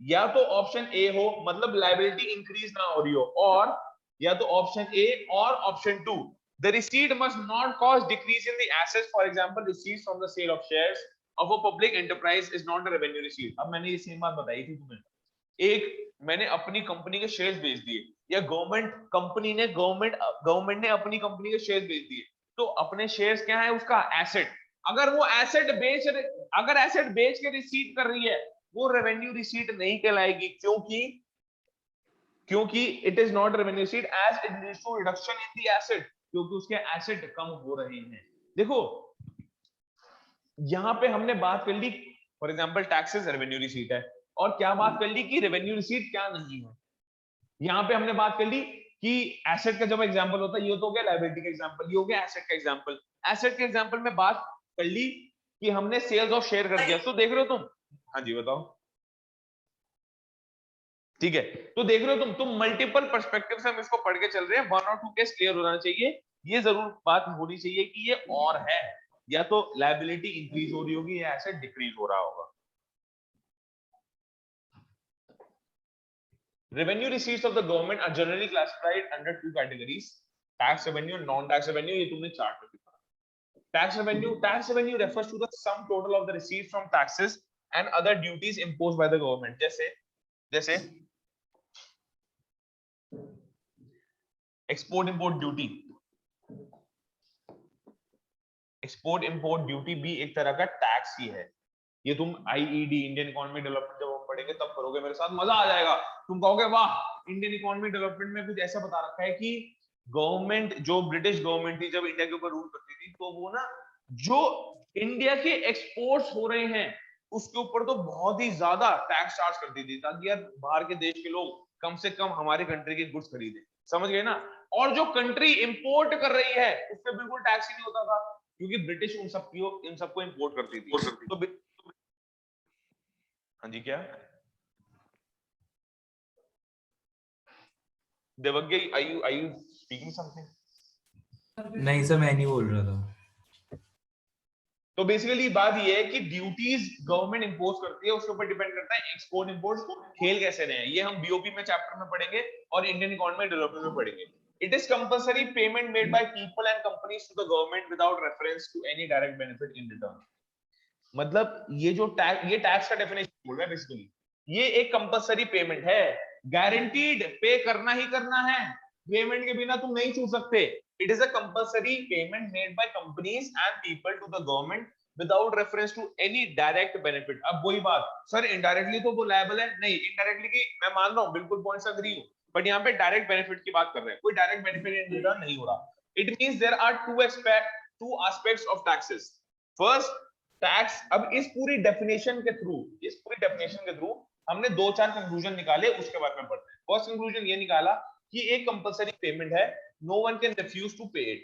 या तो ऑप्शन ए हो, मतलब लायबिलिटी इंक्रीज ना हो रही हो, और या तो ऑप्शन ए और option 2, the receipt must not cause decrease in the assets. For example receipts from the sale of shares of a public enterprise is not a revenue receipt। अब मैंने ये सेम बात बताई थी तुम्हें, एक मैंने अपनी कंपनी के शेयर्स बेच दिए, या गवर्नमेंट ने अपनी कंपनी के शेयर्स बेच दिए, तो अपने शेयर्स क्या है? उसका एसेट। अगर वो एसेट बेच के रिसीट कर रही है, वो रेवेन्यू रिसीट नहीं कहलाएगी, क्योंकि it is not revenue receipt as it leads to reduction in the asset, क्योंकि उसके एसेट कम हो रहे हैं। देखो यहां पे हमने बात कर ली, for example taxes revenue receipt है, और क्या बात कर ली कि रेवेन्यू रिसीट क्या नहीं है। यहां पे हमने बात कर ली कि एसेट का जब एग्जांपल होता है, ये तो हो गया लायबिलिटी का एग्जांपल, ये हो गया एसेट का एग्जांपल। एसेट के एग्जांपल में बात कर ली कि हमने सेल्स ऑफ शेयर कर दिया, तो देख रहे हो तुम, हाँ जी बताओ, ठीक है, तो देख रहे हो तुम मल्टीपल पर्सपेक्टिव से हम इसको पढ़ के चल रहे हैं, 1 और 2 केस क्लियर होना चाहिए। ये जरूर बात होनी चाहिए कि ये और है, या तो लायबिलिटी इंक्रीज हो रही होगी या एसेट डिक्रीज हो रहा होगा। Revenue receipts of the government are generally classified under 2 categories, tax revenue and non-tax revenue। ये तुमने चार्ट में दिखा। Tax revenue refers to the sum total of the receipts from taxes and other duties imposed by the government। जैसे export import duty। Export import duty भी एक तरह का tax ही है। ये तुम आईईडी, इंडियन इकोनॉमिक डेवलपमेंट, जब हम पढ़ेंगे तब करोगे मेरे साथ, मजा आ जाएगा। तुम कहोगे वाह, इंडियन इकोनॉमिक डेवलपमेंट में कुछ ऐसा बता रखा है कि गवर्नमेंट, जो ब्रिटिश गवर्नमेंट थी जब इंडिया के ऊपर रूल करती थी, तो वो ना जो इंडिया के एक्सपोर्ट्स हो रहे हैं उसके ऊपर तो बहुत ही ज्यादा टैक्स चार्ज करती थी ताकि यार बाहर के देश के लोग कम से कम हमारी कंट्री के गुड्स खरीदे, समझ गए ना। और जो कंट्री इंपोर्ट कर रही है उस पर बिल्कुल टैक्स ही नहीं होता था क्योंकि ब्रिटिश इन सबको इंपोर्ट करती थी। तो हाँ जी, क्या देवज्ञ, are you speaking something? नहीं सर, मैं नहीं बोल रहा था। तो बेसिकली बात ये है कि ड्यूटीज गवर्नमेंट इंपोज करती है, उसके ऊपर डिपेंड करता है एक्सपोर्ट इंपोर्ट खेल कैसे रहे हैं। ये हम बीओपी में चैप्टर में पढ़ेंगे और इंडियन इकोनॉमी डेवलपमेंट में पढ़ेंगे। It is compulsory payment made by people and companies to the government without reference to any direct benefit in return. मतलब ये जो टैक्स का डेफिनेशन बोल रहा है बेसिकली, ये एक कंपल्सरी पेमेंट है, गारंटीड पे करना ही करना है, पेमेंट के बिना तुम नहीं छूट सकते। It is a compulsory payment made by companies and people to the government without reference to any direct benefit। अब वही बात, सर इनडायरेक्टली तो वो लायबल है, नहीं इनडायरेक्टली की मैं मान रहा हूँ, बिल्कुल पॉइंट से एग्री हूँ, बट यहाँ पे डायरेक्ट बेनिफिट की बात कर रहे हैं, कोई डायरेक्ट बेनिफिट इन रिटर्न नहीं हो रहा। It means there are two aspects of taxes. First tax, अब इस पूरी डेफिनेशन के थ्रू हमने 2-4 कंक्लूजन निकाले, उसके बारे में पढ़ते हैं। फर्स्ट कंक्लूजन ये निकाला कि एक कंपल्सरी पेमेंट है, no one can refuse to pay it.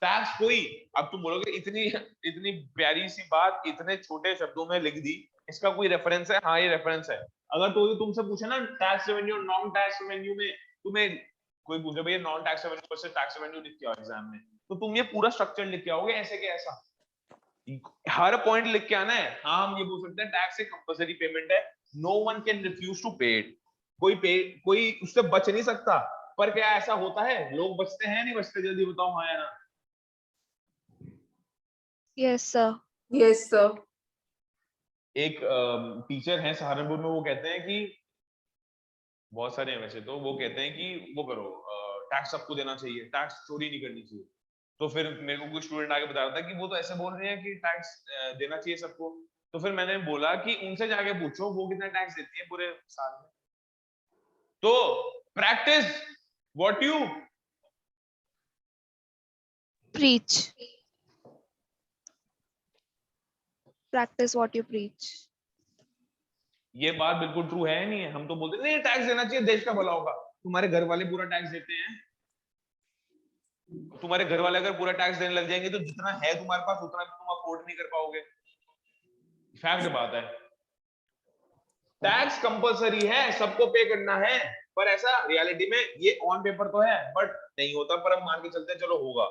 Tax कोई, अब तुम बोलोगे इतनी प्यारी सी बात इतने छोटे शब्दों में लिख दी, इसका कोई रेफरेंस है? हाँ ये रेफरेंस है। अगर तो तुमसे पूछे ना टैक्स रेवेन्यू और नॉन टैक्स रेवेन्यू में, तुम्हें कोई पूछे भैया non tax revenue versus tax revenue लिख के आओ एग्जाम में, तो तुम ये पूरा स्ट्रक्चर लिख के आओगे ऐसे के ऐसा, हर पॉइंट लिख के आना है। हाँ हम ये बोल सकते हैं टैक्स एक कंपल्सरी पेमेंट है, no one can refuse to pay it, कोई उससे बच नहीं सकता। पर क्या ऐसा होता है, लोग बचते हैं नहीं बचते? जल्दी बताओ हाँ या ना। Yes sir. Yes sir. एक टीचर है सहारनपुर में, वो कहते हैं कि बहुत सारे हैं वैसे तो, वो कहते हैं कि वो करो टैक्स सबको देना चाहिए, टैक्स चोरी नहीं करनी चाहिए। तो फिर मेरे को कोई स्टूडेंट आके बता रहा था कि वो तो ऐसे बोल रहे हैं कि टैक्स देना चाहिए सबको। तो फिर मैंने बोला कि उनसे जाके पूछो वो कितना टैक्स देती है पूरे साल में। तो practice what you preach, practice what you preach. ये बात बिल्कुल ट्रू है नहीं है? हम तो बोलते नहीं टैक्स देना चाहिए, देश का भला होगा। तुम्हारे घर वाले पूरा टैक्स देते हैं, तुम्हारे घर वाले अगर पूरा टैक्स देने लग जाएंगे तो जितना है तुम्हारे पास उतना भी तुम अफोर्ड नहीं कर पाओगे। फैक्ट बात है, टैक्स कंपलसरी है, सबको पे करना है, पर ऐसा रियलिटी में ये ऑन पेपर तो है बट नहीं होता, पर हम मान के चलते हैं चलो होगा।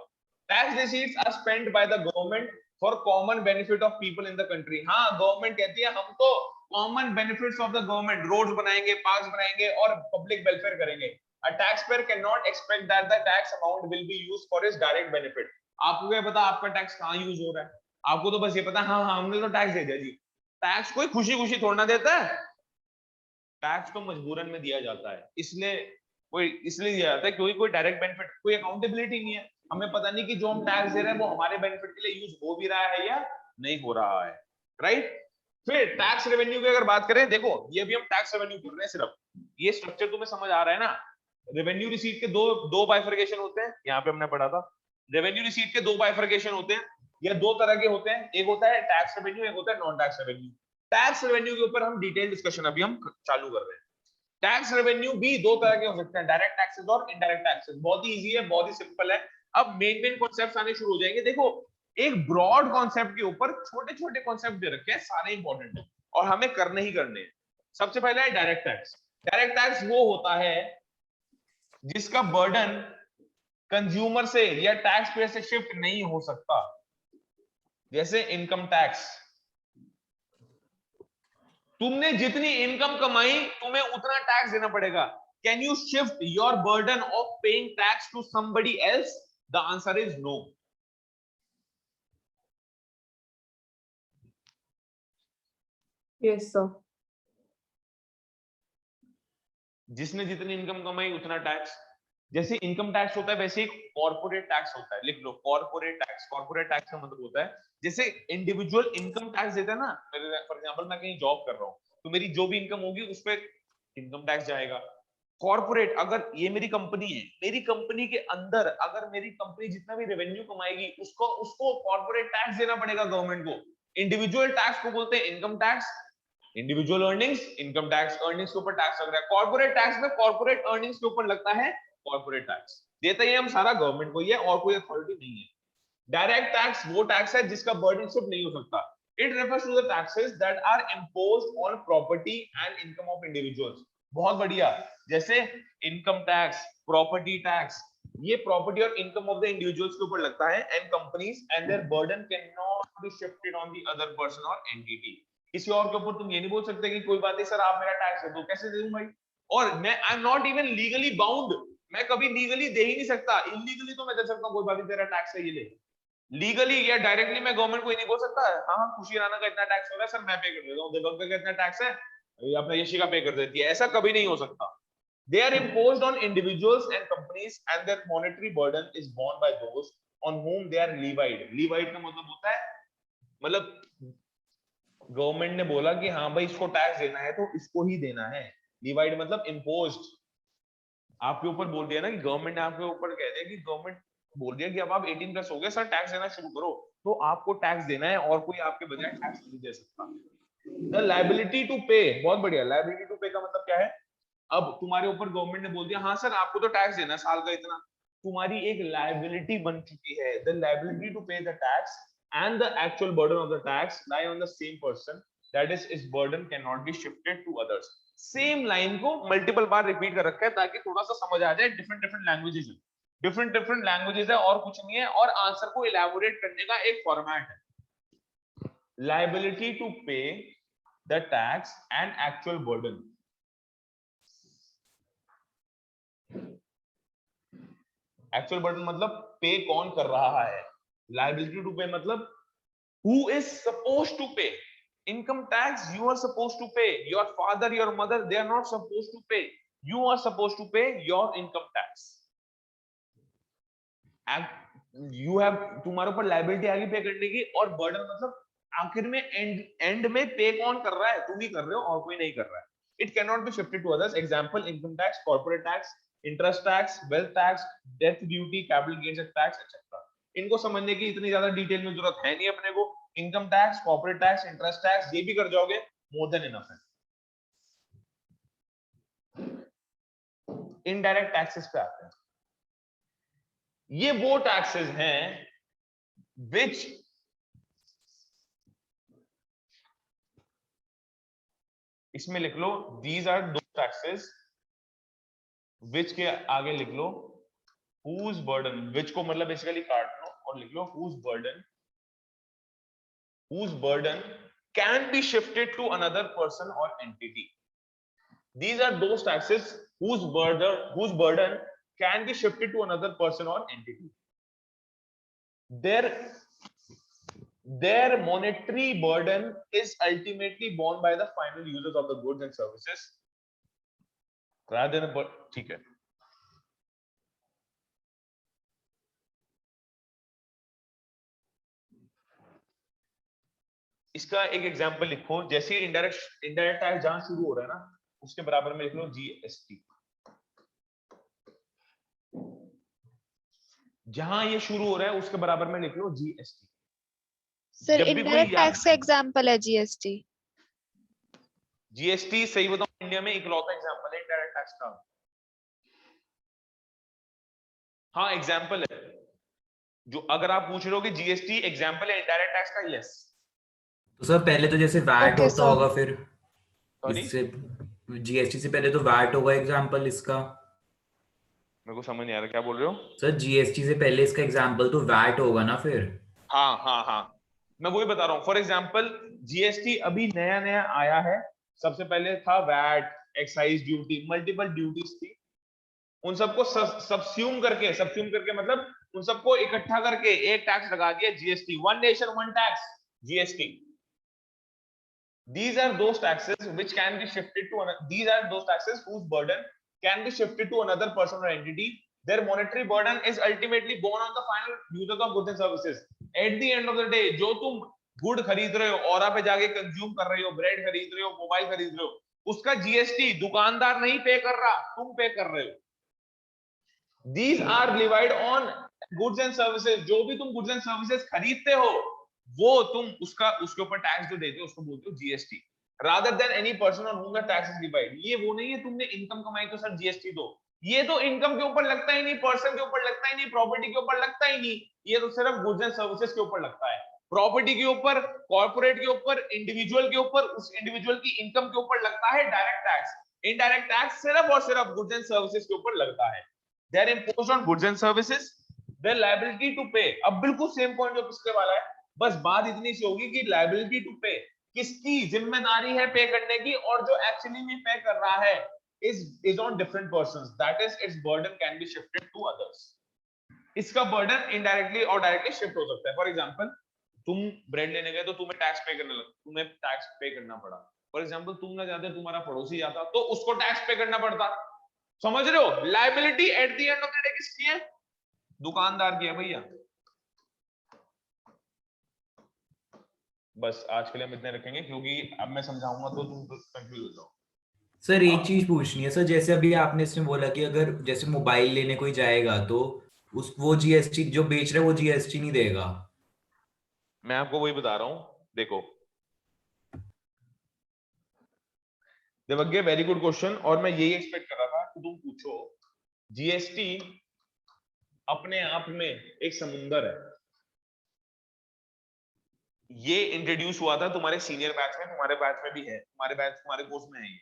Tax receipts are spent by the government for common benefit of people in the country. हाँ गवर्नमेंट कहती है हम तो common benefits of the government, roads बनाएंगे, पार्क्स बनाएंगे और पब्लिक वेलफेयर करेंगे। A taxpayer cannot expect that the tax amount will be used for his direct benefit। आपको क्या पता आपका टैक्स कहाँ यूज हो रहा है? आपको तो बस ये पता हाँ हाँ हमने तो टैक्स दे दिया जी। टैक्स कोई खुशी खुशी थोड़ा ना देता है, टैक्स तो मजबूरन में दिया जाता है। इसलिए दिया जाता है क्योंकि कोई डायरेक्ट बेनिफिट, कोई अकाउंटेबिलिटी नहीं है। हमें पता नहीं कि जो हम टैक्स दे रहे हैं वो हमारे बेनिफिट के लिए यूज हो भी रहा है या नहीं हो रहा है, राइट। फिर टैक्स रेवेन्यू की अगर बात करें, देखो ये भी हम टैक्स रेवेन्यू कर रहे हैं, सिर्फ ये स्ट्रक्चर तुम्हें समझ आ रहा है ना। रेवेन्यू रिसीट के दो बाइफर्केशन होते हैं, यहाँ पे हमने पढ़ा था। रेवेन्यू रिसीट के दो बाइफर्केशन होते हैं या दो तरह के होते हैं, एक होता है टैक्स रेवेन्यू, एक होता है non tax revenue. Tax revenue के ऊपर हम डिटेल डिस्कशन अभी हम चालू कर रहे हैं। टैक्स रेवेन्यू भी दो तरह के हो सकते हैं, डायरेक्ट टैक्सेस और इनडायरेक्ट टैक्सेस। बहुत ही इजी है, बहुत ही सिंपल है। अब मेन कॉन्सेप्ट्स आने शुरू हो जाएंगे। देखो एक ब्रॉड कॉन्सेप्ट के ऊपर छोटे छोटे कॉन्सेप्ट दे रखे हैं, सारे इंपॉर्टेंट है और हमें करने ही करने हैं। सबसे पहले है डायरेक्ट टैक्स। डायरेक्ट टैक्स वो होता है जिसका बर्डन कंज्यूमर से या टैक्स पेयर से शिफ्ट नहीं हो सकता, जैसे इनकम टैक्स। तुमने जितनी इनकम कमाई तुम्हें उतना टैक्स देना पड़ेगा। Can you shift your burden of paying tax to somebody else? The answer is no. Yes sir. जिसने जितनी इनकम कमाई उतना टैक्स। जैसे इनकम टैक्स होता है वैसे ही कॉर्पोरेट टैक्स होता है, लिख लो कॉर्पोरेट टैक्स। कॉर्पोरेट टैक्स का मतलब होता है जैसे इंडिविजुअल इनकम टैक्स देता है ना, फॉर एग्जांपल मैं कहीं जॉब कर रहा हूं तो मेरी जो भी इनकम होगी उस पर इनकम टैक्स जाएगा। कॉर्पोरेट, अगर ये मेरी कंपनी है, मेरी कंपनी के अंदर अगर मेरी कंपनी जितना भी रेवेन्यू कमाएगी उसको कॉर्पोरेट टैक्स देना पड़ेगा गवर्नमेंट को। इंडिविजुअल टैक्स को बोलते हैं income tax, individual earnings, income tax, earnings के ऊपर टैक्स लग रहा है। कॉर्पोरेट टैक्स में कॉर्पोरेट अर्निंग्स के ऊपर लगता है कॉर्पोरेट टैक्स, देते ही हम सारा गवर्नमेंट को ही है और कोई अथॉरिटी नहीं है। डायरेक्ट टैक्स वो टैक्स है जिसका बर्डन शिफ्ट नहीं हो सकता। It refers to the taxes that are imposed on property and income of individuals. बहुत बढ़िया, जैसे इनकम टैक्स, प्रॉपर्टी टैक्स, ये प्रॉपर्टी और इनकम ऑफ द इंडिविजुअल्स के ऊपर लगता है and companies and their burden can not be shifted on the other person और एंटिटी। किसी और के ऊपर तुम ये नहीं बोल सकते कि कोई बात नहीं सर आप मेरा टैक्स दे दो, कैसे दे दूं भाई? और मैं I am not even legally bound, मैं कभी लीगली दे ही नहीं सकता, इलीगली तो मैं दे सकता हूं कोई बात नहीं तेरा टैक्स है ये ले। लीगली या डायरेक्टली मैं गवर्नमेंट को ही नहीं बोल सकता हाँ हाँ खुशी राणा का इतना टैक्स हो रहा है सर मैं पे कर देता हूं, दीपक का इतना टैक्स है अपना यशिका पे कर देती है, ऐसा कभी नहीं हो सकता। They are imposed on individuals and companies and their monetary burden is borne by those on whom they are levied. Levied का मतलब होता है, मतलब गवर्नमेंट ने बोला कि हाँ भाई इसको टैक्स देना है तो इसको ही देना है। Levied मतलब imposed, आपके ऊपर बोल दिया ना कि गवर्नमेंट ने आपके ऊपर कह दिया कि गवर्नमेंट बोल दिया कि अब आप 18 प्लस हो गए सर टैक्स देना शुरू करो, तो आपको टैक्स देना है और कोई आपके बजाय टैक्स नहीं दे सकता। The liability to pay, बहुत बढ़िया, liability to pay का मतलब क्या है? अब तुम्हारे ऊपर गवर्नमेंट ने बोल दिया हाँ सर आपको तो टैक्स देना है साल का इतना, तुम्हारी एक लायबिलिटी बन चुकी है। The liability to pay the tax and the actual burden of the tax lie on the same person, that is is burden can not be shifted to others. Same line को multiple बार repeat कर रखा है ताकि थोड़ा सा समझ आ जाए, डिफरेंट लैंग्वेजेस है और कुछ नहीं है, और आंसर को इलैबोरेट करने का एक फॉर्मेट है। Liability to pay the tax and actual burden. Actual burden मतलब पे कौन कर रहा है, लायबिलिटी टू पे मतलब who is supposed to pay. Income tax you are supposed to pay, your father your mother they are not supposed to pay, you are supposed to pay your income tax and you have, तुम्हारे ऊपर liability आ गई पे करने की, और burden मतलब आखिर में एंड में पे कौन कर रहा है, तुम ही कर रहे हो और कोई नहीं कर रहा है। It can not be shifted to others. Example income tax, corporate tax, interest tax, wealth tax, death duty, capital gains tax etcetera. इनको समझने की इतनी ज्यादा डिटेल में जरूरत है नहीं अपने को। Income tax, corporate tax, interest tax ये भी कर जाओगे, मोर देन इनफ है। इनडायरेक्ट टैक्सेस पे आते हैं। ये वो टैक्सेस हैं विच इसमें लिख लो, दीज आर दो टैक्सेस विच के आगे लिख लो whose burden, which को मतलब बेसिकली काट लो और लिख लो whose burden can be shifted to another person or entity. These are those taxes whose burden can be shifted to another person or entity. Their monetary burden is ultimately borne by the final users of the goods and services rather than, ठीक है। इसका एक example लिखो, जैसे indirect tax जहां शुरू हो रहा है ना उसके बराबर में लिख लो जीएसटी। जहां ये शुरू हो रहा है उसके बराबर में लिख लो जीएसटी। सर इनडायरेक्ट टैक्स का एग्जांपल है जीएसटी। जीएसटी सही बताऊं इंडिया में इकलौता एग्जांपल है इनडायरेक्ट टैक्स का। हाँ एग्जांपल है, जो अगर आप पूछ रहे हो कि जीएसटी एग्जांपल है इनडायरेक्ट टैक्स का, यस। तो सर पहले तो जैसे वैट Okay, होता sir. होगा, फिर सॉरी इससे जीएसटी से पहले तो वैट होगा एग्जांपल इसका। मेरे को समझ नहीं आ रहा क्या बोल रहे हो सर जीएसटी से पहले इसका एग्जांपल तो वैट होगा ना फिर। हाँ मैं वही बता रहा हूँ। फॉर एग्जांपल जीएसटी अभी नया आया है, सबसे पहले था VAT, excise duty, multiple duties थी, उन सबको सबस्यूम करके मतलब उन सबको इकट्ठा करके एक टैक्स लगा दिया GST, one nation one tax GST. These are those taxes which can be shifted to another, these are those taxes whose burden can be shifted to another person or entity. Their monetary burden is ultimately borne on the final users of goods and services. At the end of the day, जो तुम good खरीद रहे हो, औरा पे जाके consume कर रहे हो, ब्रेड खरीद रहे हो, मोबाइल खरीद रहे हो, उसका जीएसटी दुकानदार नहीं पे कर रहा, तुम पे कर रहे हो। These are levied on goods and services. जो भी तुम goods and services खरीदते हो वो तुम उसके ऊपर टैक्स जो देते हो उसको बोलते हो GST, rather than any person on whom the tax is divide. ये वो नहीं है तुमने इनकम कमाई तो सर जीएसटी दो, ये तो इनकम के ऊपर लगता ही नहीं, पर्सन के ऊपर लगता ही नहीं, प्रॉपर्टी के ऊपर लगता ही नहीं, ये तो सिर्फ गुड्स एंड सर्विसेज के ऊपर लगता है। प्रॉपर्टी के ऊपर, कॉर्पोरेट के ऊपर, इंडिविजुअल के ऊपर, उस इंडिविजुअल की इनकम के ऊपर लगता है डायरेक्ट टैक्स। इनडायरेक्ट टैक्स सिर्फ और सिर्फ गुड्स एंड सर्विसेज के ऊपर लगता है। They are imposed on goods and services, their liability to pay. अब बिल्कुल सेम पॉइंट जो पिछले वाला है, बस बात इतनी सी होगी कि लायबिलिटी टू पे किसकी जिम्मेदारी है पे करने की, और जो एक्चुअली में पे कर रहा है is on different persons, that is its burden can be shifted to others। इसका बर्डन इनडायरेक्टली और डायरेक्टली शिफ्ट हो सकता है। फॉर एग्जांपल तुम ब्रेड लेने गए तो तुम्हें टैक्स पे करने लगा, तुम्हें टैक्स पे करना पड़ा। फॉर एग्जांपल तुम ना जाते, तुम्हारा पड़ोसी जाता तो उसको टैक्स पे करना पड़ता। समझ रहे हो? Liability eight the end of the day किसकी है? दुकानदार की है भैया। बस आज के लिए हम इतने रखेंगे, क्योंकि अब मैं समझाऊंगा तो तुम कंफ्यूज हो जाओ। सर एक चीज पूछनी है सर, जैसे अभी आपने इसमें बोला कि अगर जैसे मोबाइल लेने कोई जाएगा तो वो जीएसटी जो बेच रहा है वो जीएसटी नहीं देगा। मैं आपको वही बता रहा हूं, देखो देवज्ञ वेरी गुड क्वेश्चन, और मैं यही एक्सपेक्ट कर रहा था कि तुम पूछो। जीएसटी अपने आप में एक समुंदर है, ये इंट्रोड्यूस हुआ था तुम्हारे सीनियर बैच में, तुम्हारे बैच में भी है, तुम्हारे बैच तुम्हारे कोर्स में है ये।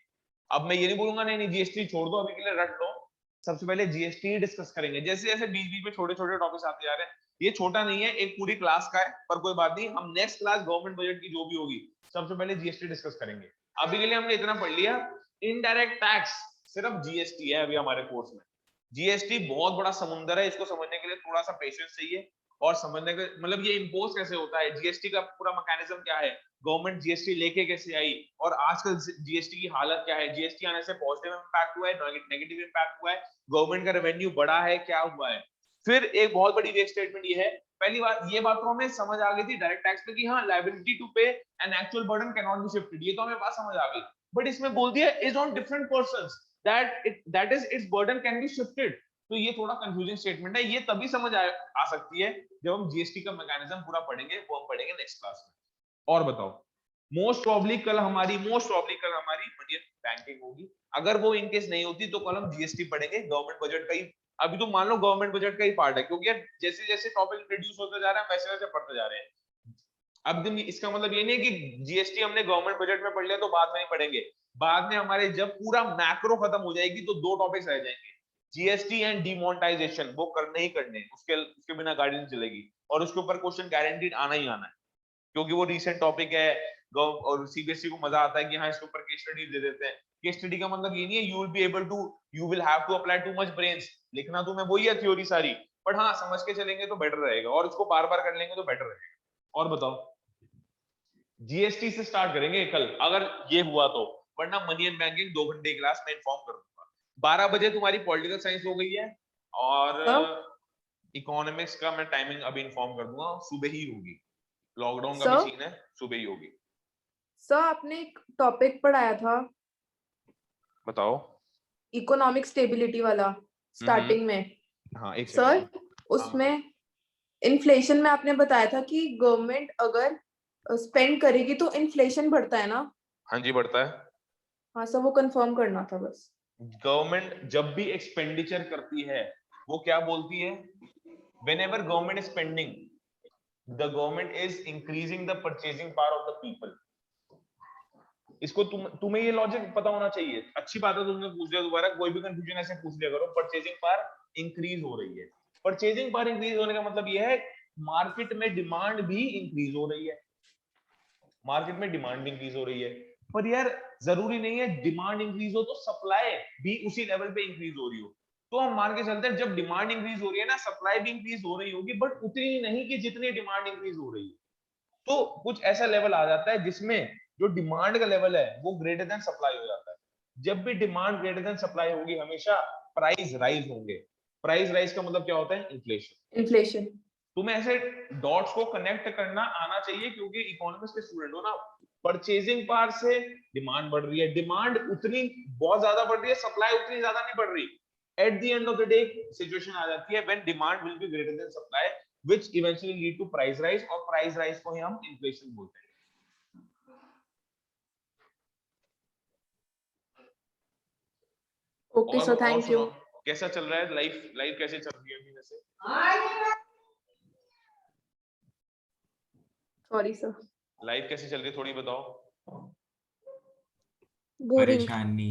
अब मैं ये नहीं बोलूंगा नहीं जीएसटी छोड़ दो, अभी के लिए रट लो। सबसे पहले जीएसटी डिस्कस करेंगे, जैसे जैसे बीच बीच में छोटे छोटे टॉपिक्स आते जा रहे हैं। ये छोटा नहीं है, एक पूरी क्लास का है, पर कोई बात नहीं, हम नेक्स्ट क्लास गवर्नमेंट बजट की जो भी होगी सबसे पहले जीएसटी डिस्कस करेंगे। अभी के लिए हमने इतना पढ़ लिया, इनडायरेक्ट टैक्स सिर्फ जीएसटी है अभी हमारे कोर्स में। जीएसटी बहुत बड़ा समुंदर है, इसको समझने के लिए थोड़ा सा पेशेंस चाहिए, और समझने के मतलब ये इम्पोज कैसे होता है, जीएसटी का पूरा मैकेनिज्म क्या है, गवर्नमेंट जीएसटी लेके कैसे आई, और आजकल जीएसटी की हालत क्या है, जीएसटी आने से पॉजिटिव इंपैक्ट हुआ है, नेगेटिव इंपैक्ट हुआ है, गवर्नमेंट का रेवेन्यू बढ़ा है, क्या हुआ है। फिर एक बहुत बड़ी स्टेटमेंट ये है, पहली बात ये बात तो हमें समझ आ गई थी डायरेक्ट टैक्स पे कि हाँ लायबिलिटी टू पे an actual burden can not be shifted, ये तो हमें बात समझ आ गई। बट इसमें बोल दिया is on different persons that is it's burden can be shifted. तो ये थोड़ा कंफ्यूजिंग स्टेटमेंट है, ये तभी समझ आ सकती है जब हम जीएसटी का मैकेनिज्म पूरा पढ़ेंगे, वो हम पढ़ेंगे नेक्स्ट क्लास में। और बताओ, मोस्ट प्रॉब्ली कल हमारी मनी बैंकिंग होगी, अगर वो इनकेस नहीं होती तो कल हम जीएसटी पढ़ेंगे, गवर्नमेंट बजट का ही। अभी तो मान लो गवर्नमेंट बजट का ही पार्ट है, क्योंकि जैसे जैसे टॉपिक इंट्रोड्यूस होते जा रहा है वैसे वैसे पढ़ते जा रहे हैं। अब इसका मतलब ये नहीं है कि जीएसटी हमने गवर्नमेंट बजट में पढ़ लिया तो बाद में नहीं पढ़ेंगे, बाद में हमारे जब पूरा मैक्रो खत्म हो जाएगी तो दो टॉपिक्स रह जाएंगे, जीएसटी एंड डिमोनेटाइजेशन, वो करने ही करने, उसके बिना गाड़ी नहीं चलेगी, और उसके ऊपर क्वेश्चन गारंटीड आना ही आना है, क्योंकि वो रीसेंट टॉपिक है। और सीबीएसई को मजा आता है कि हाँ इसके ऊपर केस स्टडी दे देते हैं। केस स्टडी का मतलब ये नहीं है you will have to apply too much brains, लिखना तुम्हें वही है थ्योरी सारी, बट हाँ समझ के चलेंगे तो बेटर रहेगा, और इसको बार बार कर लेंगे तो बेटर रहेगा। और बताओ, जीएसटी से स्टार्ट करेंगे कल अगर ये हुआ तो, वरना मनी एंड बैंकिंग 2 घंटे क्लास में इन्फॉर्म कर दूंगा। 12 बजे तुम्हारी पॉलिटिकल साइंस हो गई है, और इकोनॉमिक्स का मैं टाइमिंग अभी इन्फॉर्म कर दूंगा, सुबह ही होगी, लॉकडाउन का भी सीन है, सुबह ही होगी। सर आपने एक टॉपिक पढ़ाया था, बताओ, इकोनॉमिक स्टेबिलिटी वाला स्टार्टिंग में। हाँ एक सर उसमें इन्फ्लेशन में आपने बताया था कि गवर्नमेंट अगर स्पेंड करेगी तो इन्फ्लेशन बढ़ता है ना? हाँ जी बढ़ता है। हाँ सर, वो कंफर्म करना था बस। गवर्नमेंट जब भी एक्सपेंडिचर करती है वो क्या बोलती है, whenever government is spending, the government is increasing the purchasing power of the people। इसको तुम्हें ये लॉजिक पता होना चाहिए। अच्छी बात है तुमने पूछ लिया, दोबारा कोई भी कंफ्यूजन ऐसे पूछ लिया करो। परचेजिंग पावर इंक्रीज हो रही है, परचेजिंग पावर इंक्रीज होने का मतलब ये है मार्केट में डिमांड भी इंक्रीज हो रही है, मार्केट में डिमांड भी इंक्रीज हो रही है। पर यार जरूरी नहीं है डिमांड इंक्रीज हो तो सप्लाई भी उसी लेवल पे इंक्रीज हो रही हो। तो हम मान के चलते हैं जब डिमांड इंक्रीज हो रही है ना, सप्लाई भी इंक्रीज हो रही होगी, बट उतनी नहीं कि जितनी डिमांड इंक्रीज हो रही है। तो कुछ ऐसा लेवल आ जाता है जिसमें जो डिमांड का लेवल है वो ग्रेटर देन सप्लाई हो जाता है। जब भी डिमांड ग्रेटर देन सप्लाई होगी हमेशा प्राइस राइज होंगे। प्राइस राइज का मतलब क्या होता है? इन्फ्लेशन। तुम्हें ऐसे डॉट्स को कनेक्ट करना आना चाहिए, क्योंकि इकोनॉमिक्स के स्टूडेंट हो ना। परचेजिंग पावर से डिमांड बढ़ रही है, डिमांड उतनी बहुत ज्यादा बढ़ रही है, सप्लाई उतनी ज्यादा नहीं बढ़ रही। At the end of the day situation आ जाती है when demand will be greater than supply, which eventually lead to price rise, और price rise को ही हम inflation बोलते हैं. Okay, so thank you. सुनो, कैसा चल रहा है लाइफ कैसे चल रही है अभी वैसे? Sorry sir. लाइफ कैसे चल रही है थोड़ी बताओ. बोरिंग परेशानी.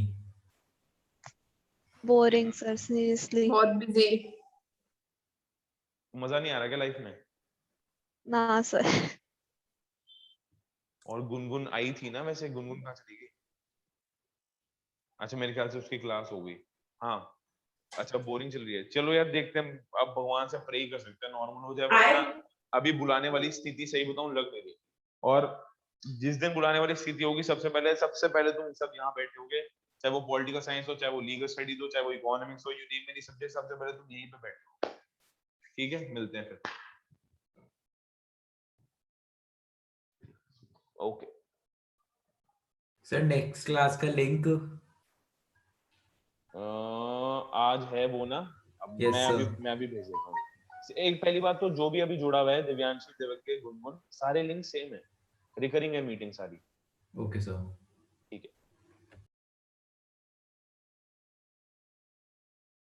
बोरिंग सर सीरियसली बहुत busy. मजा नहीं आ रहा क्या लाइफ में? ना सर. और गुनगुन आई थी ना, वैसे गुनगुन कहाँ चली गई? अच्छा मेरे ख्याल से उसकी क्लास हो गई. हाँ अच्छा बोरिंग चल रही है. चलो यार देखते हैं, अब भगवान से प्रे कर सकते हैं नॉर्मल हो जाए, वरना अभी बुलाने वाली स्थिति सही बताऊं लग नहीं रही. और जिस दिन बुलाने वाली स्थिति होगी सबसे पहले तुम सब यहाँ बैठे होगे, चाहे वो पॉलिटिकल साइंस हो, चाहे वो लीगल स्टडीज हो, चाहे वो इकोनॉमिक्स हो, यू नेम एनी सब्जेक्ट, सबसे पहले तुम यहीं पे बैठे हो. ठीक है मिलते हैं फिर. ओके सर नेक्स्ट क्लास का लिंक. आज है वो ना, अब Yes, मैं अभी भेज देता हूँ. एक पहली बात तो जो भी अभी जुड़ा हुआ है, दिव्यांशी, देवके, गुनगुन, सारे लिंक सेम है, रिकरिंग है मीटिंग सारी. Okay sir.